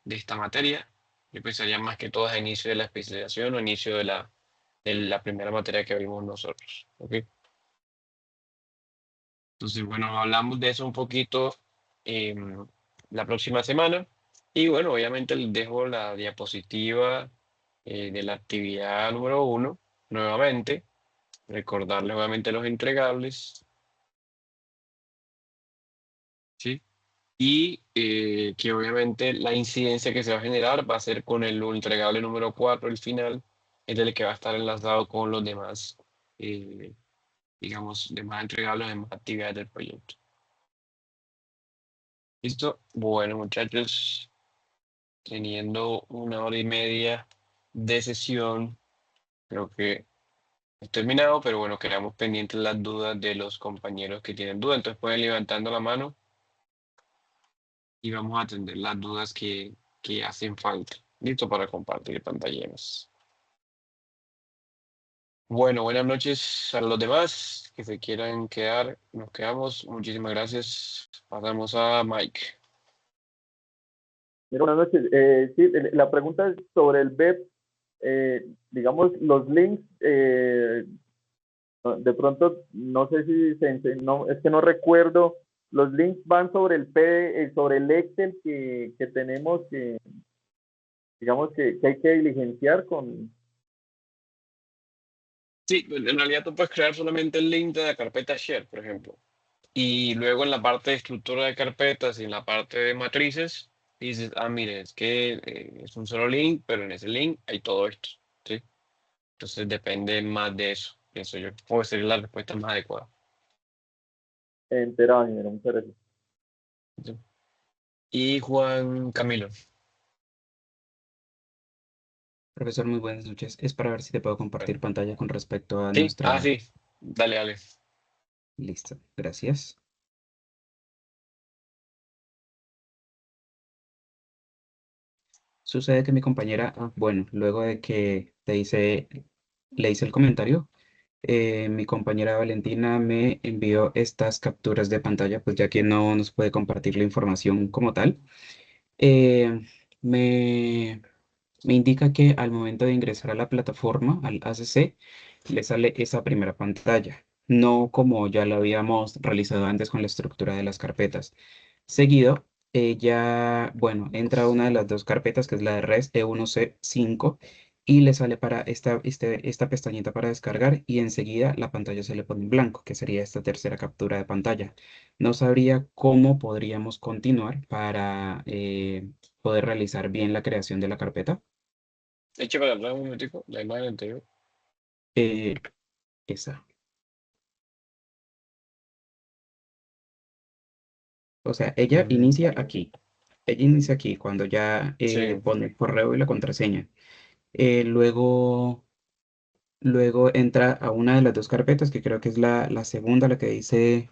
[SPEAKER 1] de esta materia? Yo pensaría más que todo a inicio de la especialización o inicio de la primera materia que vimos nosotros. ¿Ok? Entonces, bueno, hablamos de eso un poquito la próxima semana. Y bueno, obviamente les dejo la diapositiva de la actividad número 1 nuevamente. Recordarles obviamente los entregables. ¿Sí? Y que obviamente la incidencia que se va a generar va a ser con el entregable número 4, el final, es el que va a estar enlazado con los demás, digamos, demás entregables, demás actividades del proyecto. ¿Listo? Bueno, muchachos, teniendo 1 hora y media de sesión, creo que he terminado, pero bueno, quedamos pendientes las dudas de los compañeros que tienen dudas, entonces pueden ir levantando la mano y vamos a atender las dudas que hacen falta. Listo para compartir pantallas. Bueno, buenas noches a los demás que se quieran quedar. Nos quedamos. Muchísimas gracias. Pasamos a Mike.
[SPEAKER 6] Buenas noches. Sí, la pregunta es sobre el web. Digamos, los links, de pronto, no sé si no, es que no recuerdo. Los links van sobre sobre el Excel que tenemos que, digamos, que hay que diligenciar con.
[SPEAKER 1] Sí, en realidad tú puedes crear solamente el link de la carpeta Share, por ejemplo. Y luego en la parte de estructura de carpetas y en la parte de matrices, dices, ah, mire, es que es un solo link, pero en ese link hay todo esto, ¿sí? Entonces depende más de eso, pienso yo. Puede ser la respuesta más adecuada.
[SPEAKER 6] Enterado, ingeniero, muchas gracias.
[SPEAKER 1] ¿Sí? Y Juan Camilo.
[SPEAKER 5] Profesor, muy buenas noches. Es para ver si te puedo compartir
[SPEAKER 1] Bueno,
[SPEAKER 5] pantalla con respecto a
[SPEAKER 1] sí,
[SPEAKER 5] nuestra...
[SPEAKER 1] sí, dale, dale.
[SPEAKER 5] Listo, gracias. Sucede que mi compañera, bueno, luego de que le hice el comentario, mi compañera Valentina me envió estas capturas de pantalla, pues ya que no nos puede compartir la información como tal. Eh, me, me indica que al momento de ingresar a la plataforma, al ACC, le sale esa primera pantalla, no como ya lo habíamos realizado antes con la estructura de las carpetas. Seguido, ya, bueno, entra a una de las dos carpetas, que es la de res E1C5, y le sale para esta pestañita para descargar, y enseguida la pantalla se le pone en blanco, que sería esta tercera captura de pantalla. No sabría cómo podríamos continuar para poder realizar bien la creación de la carpeta.
[SPEAKER 1] Eche para atrás un momentico, la imagen anterior.
[SPEAKER 5] Eh, esa. O sea, ella inicia aquí. Ella inicia aquí cuando ya
[SPEAKER 1] Sí,
[SPEAKER 5] pone el correo y la contraseña. Luego, entra a una de las dos carpetas, que creo que es la segunda, la que dice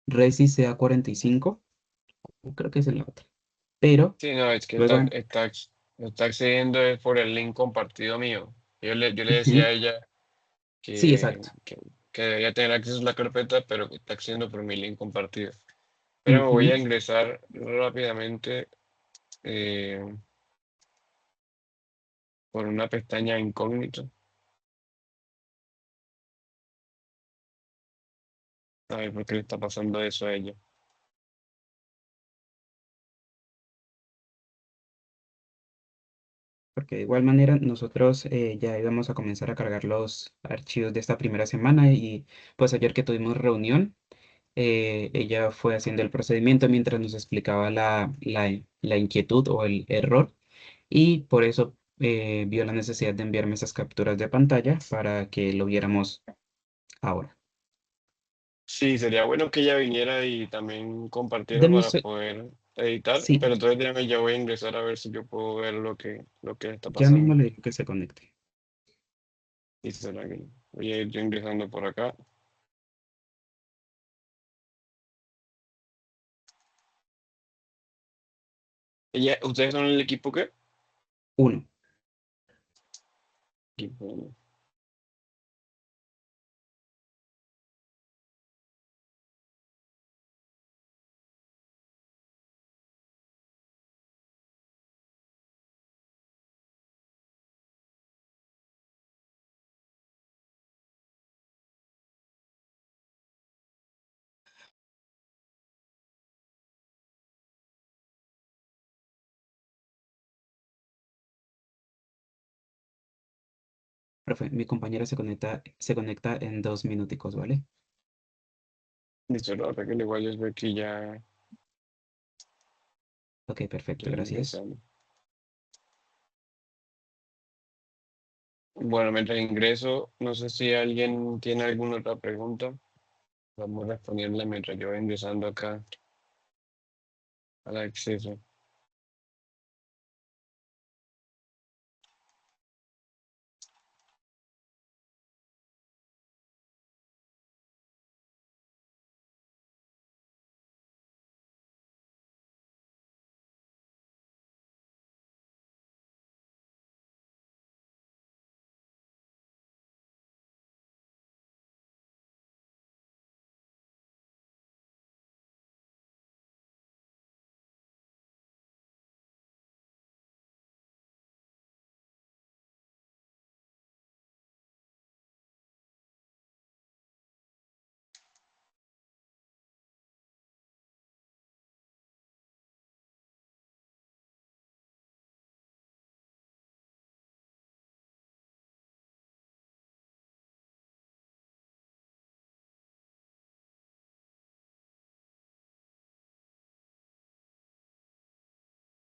[SPEAKER 5] Resi CA45. Creo que es en la otra. Pero
[SPEAKER 1] sí, no, es que
[SPEAKER 5] luego,
[SPEAKER 1] está accediendo es por el link compartido mío. Yo le decía
[SPEAKER 5] ujú,
[SPEAKER 1] a ella
[SPEAKER 5] sí,
[SPEAKER 1] que,
[SPEAKER 5] exacto.
[SPEAKER 1] que, que debería tener acceso a la carpeta, pero que está accediendo por mi link compartido. Pero me voy
[SPEAKER 5] Ujú.
[SPEAKER 1] a ingresar rápidamente por una pestaña incógnita. A ver por qué le está pasando eso a ella.
[SPEAKER 5] porque de igual manera nosotros ya íbamos a comenzar a cargar los archivos de esta primera semana y pues ayer que tuvimos reunión, ella fue haciendo el procedimiento mientras nos explicaba la inquietud o el error y por eso vio la necesidad de enviarme esas capturas de pantalla para que lo viéramos ahora.
[SPEAKER 1] Sí, sería bueno que ella viniera y también compartiera
[SPEAKER 5] Denme un
[SPEAKER 1] para poder editar,
[SPEAKER 5] sí,
[SPEAKER 1] pero entonces déjame, ya voy a ingresar a ver si yo puedo ver lo que está
[SPEAKER 5] ya mismo
[SPEAKER 1] pasando.
[SPEAKER 5] le digo que se conecte.
[SPEAKER 1] Y será que voy a ir yo ingresando por acá. ¿Ustedes son el equipo qué?
[SPEAKER 5] Uno.
[SPEAKER 1] Equipo.
[SPEAKER 5] Profe, mi compañera se conecta en 2 minuticos, ¿vale?
[SPEAKER 1] Listo, la verdad que igual yo estoy aquí
[SPEAKER 5] Ok,
[SPEAKER 1] ya
[SPEAKER 5] perfecto, gracias.
[SPEAKER 1] ingresando. Bueno, mientras ingreso, no sé si alguien tiene alguna otra pregunta. Vamos a responderla mientras yo voy ingresando acá al acceso.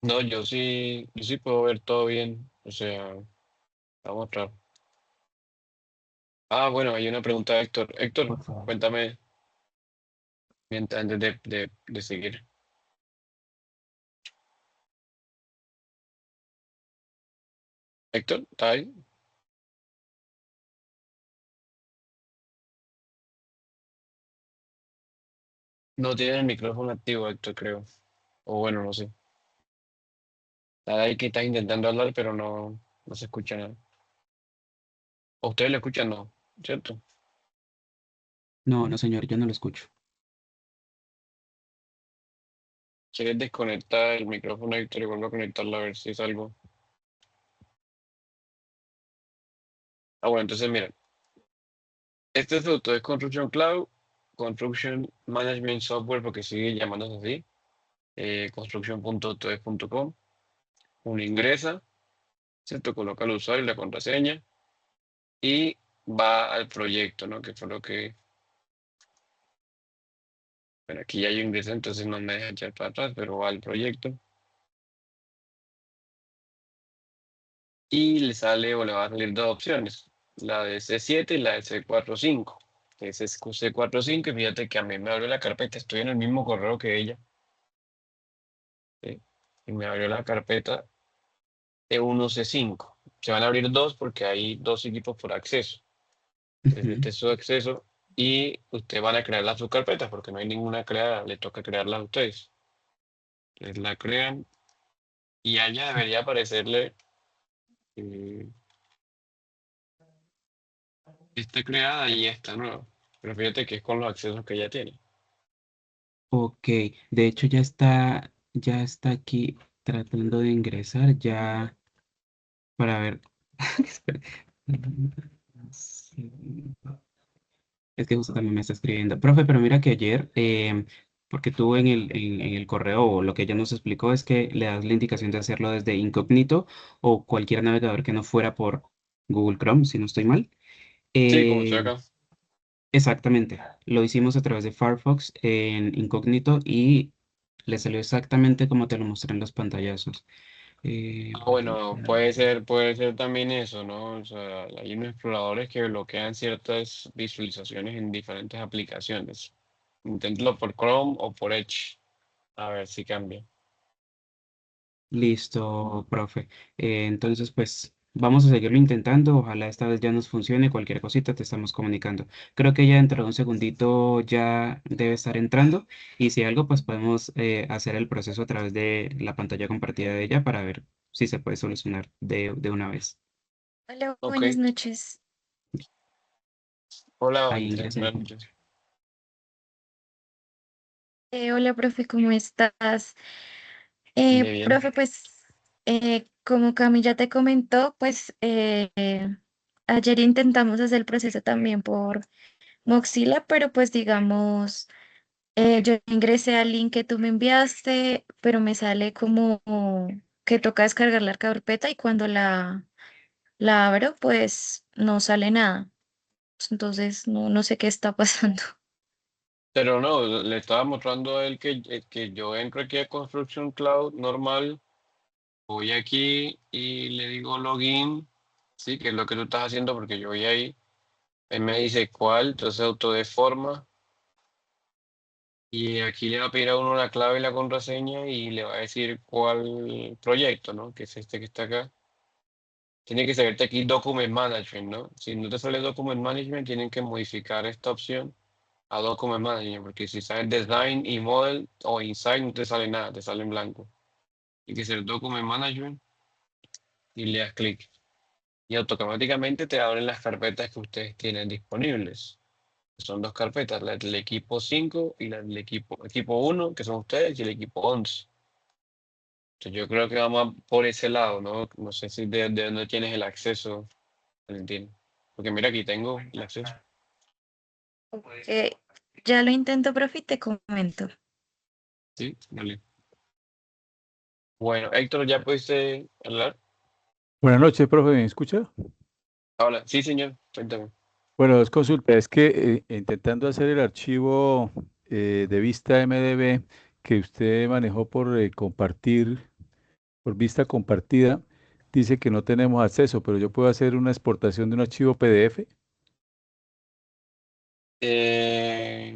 [SPEAKER 1] No, yo sí puedo ver todo bien. O sea, vamos a mostrar. Ah, bueno, hay una pregunta de Héctor. Héctor,
[SPEAKER 5] Por favor.
[SPEAKER 1] cuéntame mientras antes de seguir. Héctor, ¿está ahí? No tiene el micrófono activo, Héctor, creo. O bueno, no sé. Está ahí que está intentando hablar, pero no se escucha nada. ¿O ustedes lo escuchan? No, ¿cierto?
[SPEAKER 5] No, no, señor, yo no lo escucho.
[SPEAKER 1] ¿Quieres desconectar el micrófono, Héctor, y vuelvo a conectarlo a ver si es algo? Ah, bueno, entonces mira. Este producto es Construction Cloud, Construction Management Software, porque sigue llamándose así, construction.toes.com. Uno ingresa, ¿cierto? Coloca el usuario y la contraseña y va al proyecto, ¿no? Que fue lo que, bueno, aquí ya yo ingresé, entonces no me deja echar para atrás, pero va al proyecto y le sale o le va a salir dos opciones, la de C7 y la de C45. Ese es C45 y fíjate que a mí me abrió la carpeta, estoy en el mismo correo que ella, ¿sí? Y me abrió la carpeta E1C5. Se van a abrir dos porque hay dos equipos por acceso. Entonces,
[SPEAKER 5] Ujú.
[SPEAKER 1] este es su acceso y ustedes van a crear las subcarpetas porque no hay ninguna creada, le toca crearlas a ustedes. Entonces la crean y a ella debería aparecerle eh, esta creada y esta nueva. Pero fíjate que es con los accesos que ella tiene.
[SPEAKER 5] Ok, de hecho ya está aquí tratando de ingresar ya para ver. Espera. Sí. Es que justo también me está escribiendo. Profe, pero mira que ayer porque tú en el correo o lo que ella nos explicó es que le das la indicación de hacerlo desde incógnito o cualquier navegador que no fuera por Google Chrome, si no estoy mal.
[SPEAKER 1] Sí, como estoy
[SPEAKER 5] Eh,
[SPEAKER 1] acá.
[SPEAKER 5] exactamente, lo hicimos a través de Firefox en incógnito y le salió exactamente como te lo mostré en los pantallazos.
[SPEAKER 1] Ah, bueno, puede ser también eso, ¿no? O sea, hay unos exploradores que bloquean ciertas visualizaciones en diferentes aplicaciones. Inténtalo por Chrome o por Edge. A ver si cambia.
[SPEAKER 5] Listo, profe. Entonces, pues vamos a seguirlo intentando. Ojalá esta vez ya nos funcione. Cualquier cosita te estamos comunicando. Creo que ya dentro de un segundito ya debe estar entrando. Y si algo, pues podemos hacer el proceso a través de la pantalla compartida de ella para ver si se puede solucionar de una vez.
[SPEAKER 7] Hola,
[SPEAKER 1] Ok.
[SPEAKER 7] buenas noches.
[SPEAKER 1] Hola,
[SPEAKER 5] Ahí
[SPEAKER 1] Valentina.
[SPEAKER 5] ingresé.
[SPEAKER 1] Buenas noches.
[SPEAKER 7] Hola, profe, ¿cómo estás?
[SPEAKER 1] Bien, bien.
[SPEAKER 7] Profe, pues como Cami ya te comentó, pues ayer intentamos hacer el proceso también por Moxila, pero pues digamos, yo ingresé al link que tú me enviaste, pero me sale como que toca descargar la carpeta y cuando la abro, pues no sale nada. Entonces, no sé qué está pasando.
[SPEAKER 1] Pero no, le estaba mostrando a él que yo entro aquí a Construction Cloud normal, voy aquí y le digo login, sí, que es lo que tú estás haciendo porque yo voy ahí. Él me dice cuál, entonces autodeforma y aquí le va a pedir a uno la clave y la contraseña y le va a decir cuál proyecto, ¿no? Que es este que está acá. Tiene que salirte aquí Document Management, ¿no? Si no te sale Document Management, tienen que modificar esta opción a Document Management, porque si sale Design y Model o Insight no te sale nada, te sale en blanco. Tiene que ser Document Management y le das clic. Y automáticamente te abren las carpetas que ustedes tienen disponibles. Son dos carpetas, la del equipo 5 y la del equipo 1, que son ustedes, y el equipo 11. Entonces yo creo que vamos por ese lado, ¿no? No sé si de dónde tienes el acceso, Valentín. Porque mira, aquí tengo el acceso.
[SPEAKER 7] Ya lo intento, profe, y te comento.
[SPEAKER 1] Sí, dale. Bueno, Héctor, ¿ya pudiste hablar?
[SPEAKER 8] Buenas noches, profe, ¿me escucha?
[SPEAKER 1] Hola, sí, señor, cuéntame.
[SPEAKER 8] Bueno, dos consultas. Es que intentando hacer el archivo de vista MDB que usted manejó por compartir, por vista compartida, dice que no tenemos acceso, pero yo puedo hacer una exportación de un archivo PDF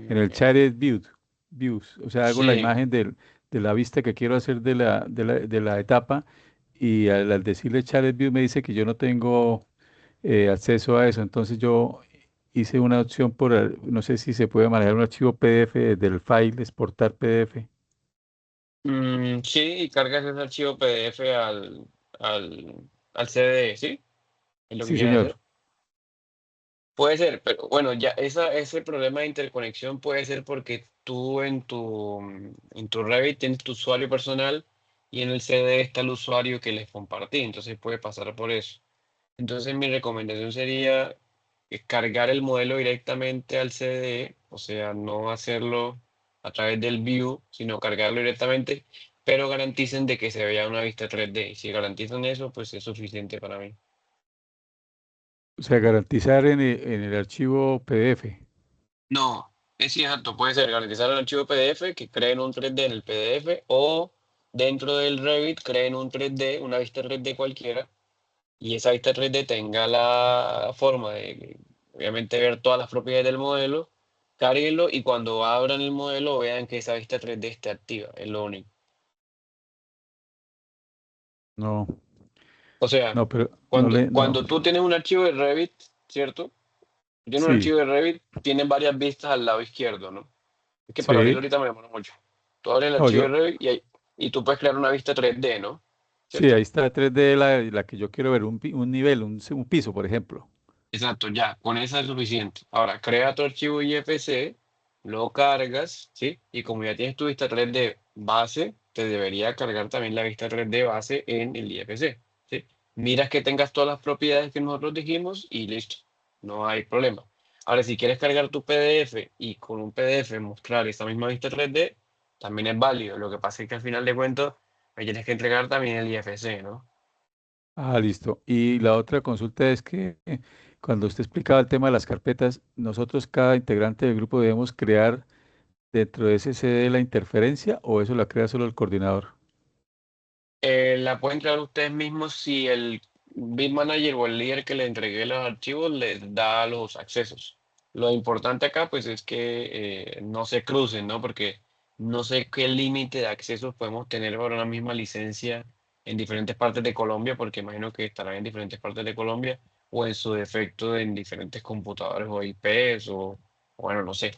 [SPEAKER 8] en el
[SPEAKER 1] Eh,
[SPEAKER 8] chat views, o sea, hago la
[SPEAKER 1] sí,
[SPEAKER 8] imagen de la vista que quiero hacer de la etapa y al decirle chat view me dice que yo no tengo acceso a eso. Entonces yo hice una opción no sé si se puede manejar un archivo PDF del file, exportar PDF.
[SPEAKER 1] sí, y cargas ese archivo PDF al CD, ¿sí? ¿Es lo que
[SPEAKER 8] Sí,
[SPEAKER 1] quieres
[SPEAKER 8] señor.
[SPEAKER 1] hacer? Puede ser, pero bueno, ya ese problema de interconexión puede ser porque tú en tu Revit tienes tu usuario personal y en el CD está el usuario que les compartí, entonces puede pasar por eso. Entonces mi recomendación sería cargar el modelo directamente al CD, o sea, no hacerlo a través del view, sino cargarlo directamente, pero garanticen de que se vea una vista 3D. Y si garantizan eso, pues es suficiente para mí.
[SPEAKER 8] O sea, garantizar en el archivo PDF.
[SPEAKER 1] No, sí, exacto, puede ser garantizar el archivo PDF, que creen un 3D en el PDF o dentro del Revit creen un 3D, una vista 3D cualquiera, y esa vista 3D tenga la forma de, obviamente, ver todas las propiedades del modelo, cárguenlo y cuando abran el modelo vean que esa vista 3D esté activa, es lo único.
[SPEAKER 8] No,
[SPEAKER 1] O sea,
[SPEAKER 8] no, pero no.
[SPEAKER 1] cuando tú tienes un archivo de Revit, ¿cierto? Tiene un
[SPEAKER 8] Sí,
[SPEAKER 1] archivo de Revit, tiene varias vistas al lado izquierdo, ¿no? Es que para abrirlo
[SPEAKER 8] sí.
[SPEAKER 1] ahorita me demora mucho. Tú abres el
[SPEAKER 8] No,
[SPEAKER 1] archivo de Revit y tú puedes crear una vista 3D, ¿no?
[SPEAKER 8] sí,
[SPEAKER 1] ¿Cierto?
[SPEAKER 8] ahí está 3D la que yo quiero ver, un nivel, un piso, por ejemplo.
[SPEAKER 1] Exacto, ya, con esa es suficiente. Ahora, crea tu archivo IFC, lo cargas, ¿sí? Y como ya tienes tu vista 3D base, te debería cargar también la vista 3D base en el IFC, ¿sí? Miras que tengas todas las propiedades que nosotros dijimos y listo, no hay problema. Ahora, si quieres cargar tu PDF y con un PDF mostrar esa misma vista 3D, también es válido. Lo que pasa es que al final de cuentas me tienes que entregar también el IFC, ¿no?
[SPEAKER 8] Ah, listo. Y la otra consulta es que cuando usted explicaba el tema de las carpetas, nosotros, cada integrante del grupo, debemos crear dentro de ese CD la interferencia, o eso la crea solo el coordinador.
[SPEAKER 1] La pueden crear ustedes mismos si el Bit Manager o el líder que le entregué los archivos les da los accesos. Lo importante acá, pues, es que no se crucen, ¿no? Porque no sé qué límite de accesos podemos tener para una misma licencia en diferentes partes de Colombia, porque imagino que estarán en diferentes partes de Colombia o en su defecto en diferentes computadores o IPs o bueno, no sé.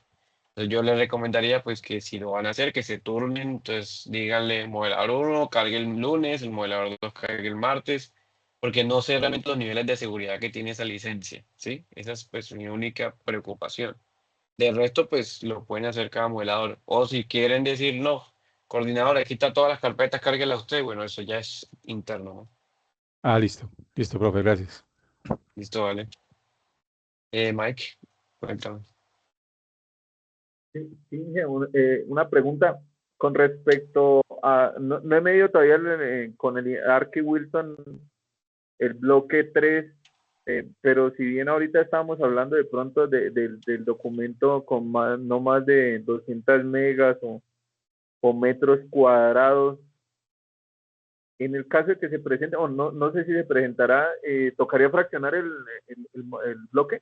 [SPEAKER 1] Entonces yo les recomendaría pues que si lo van a hacer, que se turnen, entonces díganle modelador 1 cargue el lunes, el modelador 2 cargue el martes, porque no sé realmente los niveles de seguridad que tiene esa licencia, ¿sí? Esa es pues mi única preocupación. De resto pues lo pueden hacer cada modelador. O si quieren decir no, coordinador, aquí está todas las carpetas, cárguelas usted, bueno, eso ya es interno, ¿no?
[SPEAKER 8] Ah, listo. Listo, profe, gracias.
[SPEAKER 1] Listo, vale. Mike, cuéntame.
[SPEAKER 6] Sí, sí, una pregunta con respecto a, no he medido todavía con el Arky Wilson el bloque 3, pero si bien ahorita estábamos hablando de pronto del documento con no más de 200 megas o metros cuadrados, en el caso de que se presente, o no sé si se presentará, ¿tocaría fraccionar el bloque?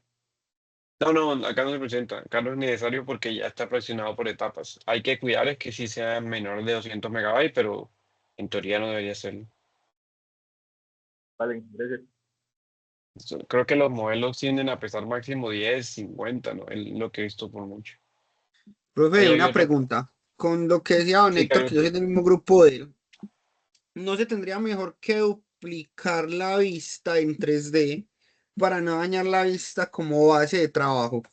[SPEAKER 1] No, no, acá no se presenta. Acá no es necesario porque ya está presionado por etapas. Hay que cuidar es que sí sea menor de 200 megabytes, pero en teoría no debería serlo.
[SPEAKER 6] Vale, gracias.
[SPEAKER 1] Creo que los modelos tienden a pesar máximo 10, 50, ¿no? Es lo que he visto por mucho. Ahí
[SPEAKER 4] Profe,
[SPEAKER 1] había
[SPEAKER 4] una
[SPEAKER 1] otra.
[SPEAKER 4] pregunta. Con lo que decía don
[SPEAKER 1] Sí,
[SPEAKER 4] Héctor, que yo soy
[SPEAKER 1] Carlos.
[SPEAKER 4] del mismo grupo de él, ¿no se tendría mejor que duplicar la vista en 3D para no dañar la vista como base de trabajo?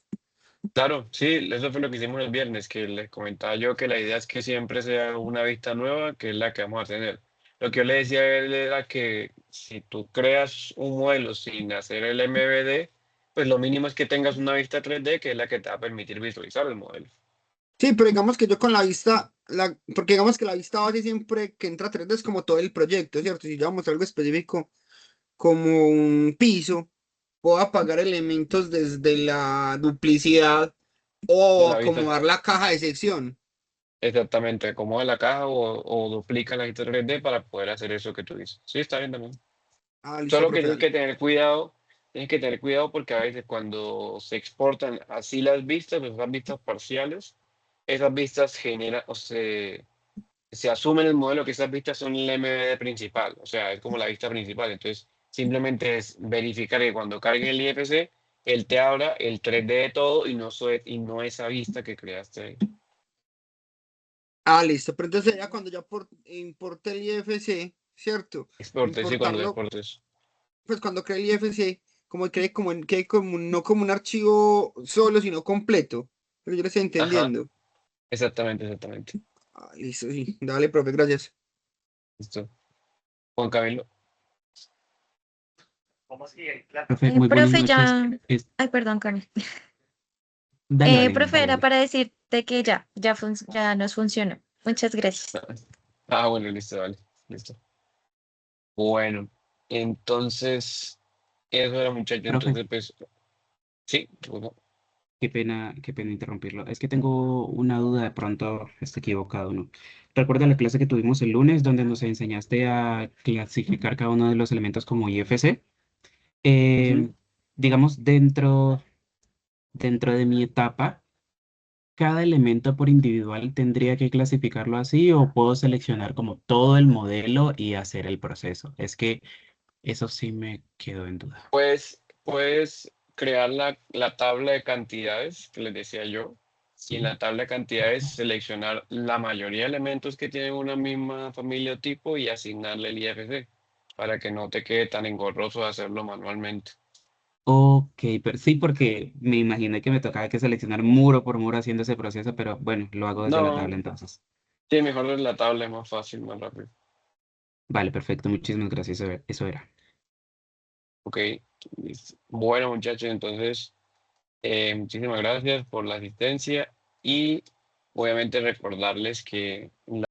[SPEAKER 1] Claro, sí, eso fue lo que hicimos el viernes, que les comentaba yo que la idea es que siempre sea una vista nueva, que es la que vamos a tener. Lo que yo le decía a él era que si tú creas un modelo sin hacer el MVD, pues lo mínimo es que tengas una vista 3D, que es la que te va a permitir visualizar el modelo.
[SPEAKER 4] Sí, pero digamos que yo con la vista, porque digamos que la vista base siempre que entra 3D es como todo el proyecto, ¿cierto? Si llevamos algo específico como un piso, puedo apagar elementos desde la duplicidad
[SPEAKER 1] De
[SPEAKER 4] o
[SPEAKER 1] la vista,
[SPEAKER 4] acomodar la caja de sección.
[SPEAKER 1] exactamente, acomoda la caja o duplica la vista 3D para poder hacer eso que tú dices. Sí, está bien también.
[SPEAKER 4] Ah, listo,
[SPEAKER 1] Solo que
[SPEAKER 4] profe, dale.
[SPEAKER 1] tienes que tener cuidado porque a veces cuando se exportan así las vistas, pues esas vistas parciales, esas vistas generan, se asume en el modelo que esas vistas son el MVD principal, o sea, es como la vista principal. Entonces, simplemente es verificar que cuando cargue el IFC, él te abra el 3D de todo y no esa vista que creaste ahí.
[SPEAKER 4] Ah, listo, pero entonces ya cuando ya importe el IFC, ¿cierto?
[SPEAKER 1] Exportes, sí, cuando lo
[SPEAKER 4] Importarlo,
[SPEAKER 1] exportes.
[SPEAKER 4] pues cuando cree el IFC, como cree como, no como un archivo solo, sino completo. Pero yo lo estoy
[SPEAKER 1] Ajá,
[SPEAKER 4] entendiendo.
[SPEAKER 1] exactamente, exactamente.
[SPEAKER 4] Ah, listo, sí. Dale, profe, gracias.
[SPEAKER 1] Listo. Juan Camilo.
[SPEAKER 5] Profe, muy buenas
[SPEAKER 7] Profe,
[SPEAKER 5] noches.
[SPEAKER 7] ya. Ay, perdón, Karen.
[SPEAKER 5] Dale, dale,
[SPEAKER 7] Profe,
[SPEAKER 5] dale,
[SPEAKER 7] era
[SPEAKER 5] dale.
[SPEAKER 7] para decirte que ya nos funcionó. Muchas gracias.
[SPEAKER 1] Bueno, listo, vale. Listo. Bueno, entonces, eso era muchacho.
[SPEAKER 5] Profe,
[SPEAKER 1] Entonces, pues, sí, bueno,
[SPEAKER 5] qué pena interrumpirlo. Es que tengo una duda, de pronto estoy equivocado, ¿no? ¿Recuerda la clase que tuvimos el lunes donde nos enseñaste a clasificar cada uno de los elementos como IFC?
[SPEAKER 1] ujú.
[SPEAKER 5] Eh, digamos, dentro de mi etapa, ¿cada elemento por individual tendría que clasificarlo así o puedo seleccionar como todo el modelo y hacer el proceso? Es que eso sí me quedó en duda.
[SPEAKER 1] Puedes crear la tabla de cantidades que les decía yo, y en
[SPEAKER 5] Sí.
[SPEAKER 1] la tabla de cantidades seleccionar la mayoría de elementos que tienen una misma familia o tipo y asignarle el IFC para que no te quede tan engorroso hacerlo manualmente.
[SPEAKER 5] Ok, pero sí, porque me imaginé que me tocaba que seleccionar muro por muro haciendo ese proceso, pero bueno, lo hago desde la tabla
[SPEAKER 1] No,
[SPEAKER 5] entonces.
[SPEAKER 1] sí, mejor en la tabla es más fácil, más rápido.
[SPEAKER 5] Vale, perfecto, muchísimas gracias, eso era.
[SPEAKER 1] Ok, listo. Bueno, muchachos, entonces Muchísimas gracias por la asistencia y obviamente recordarles que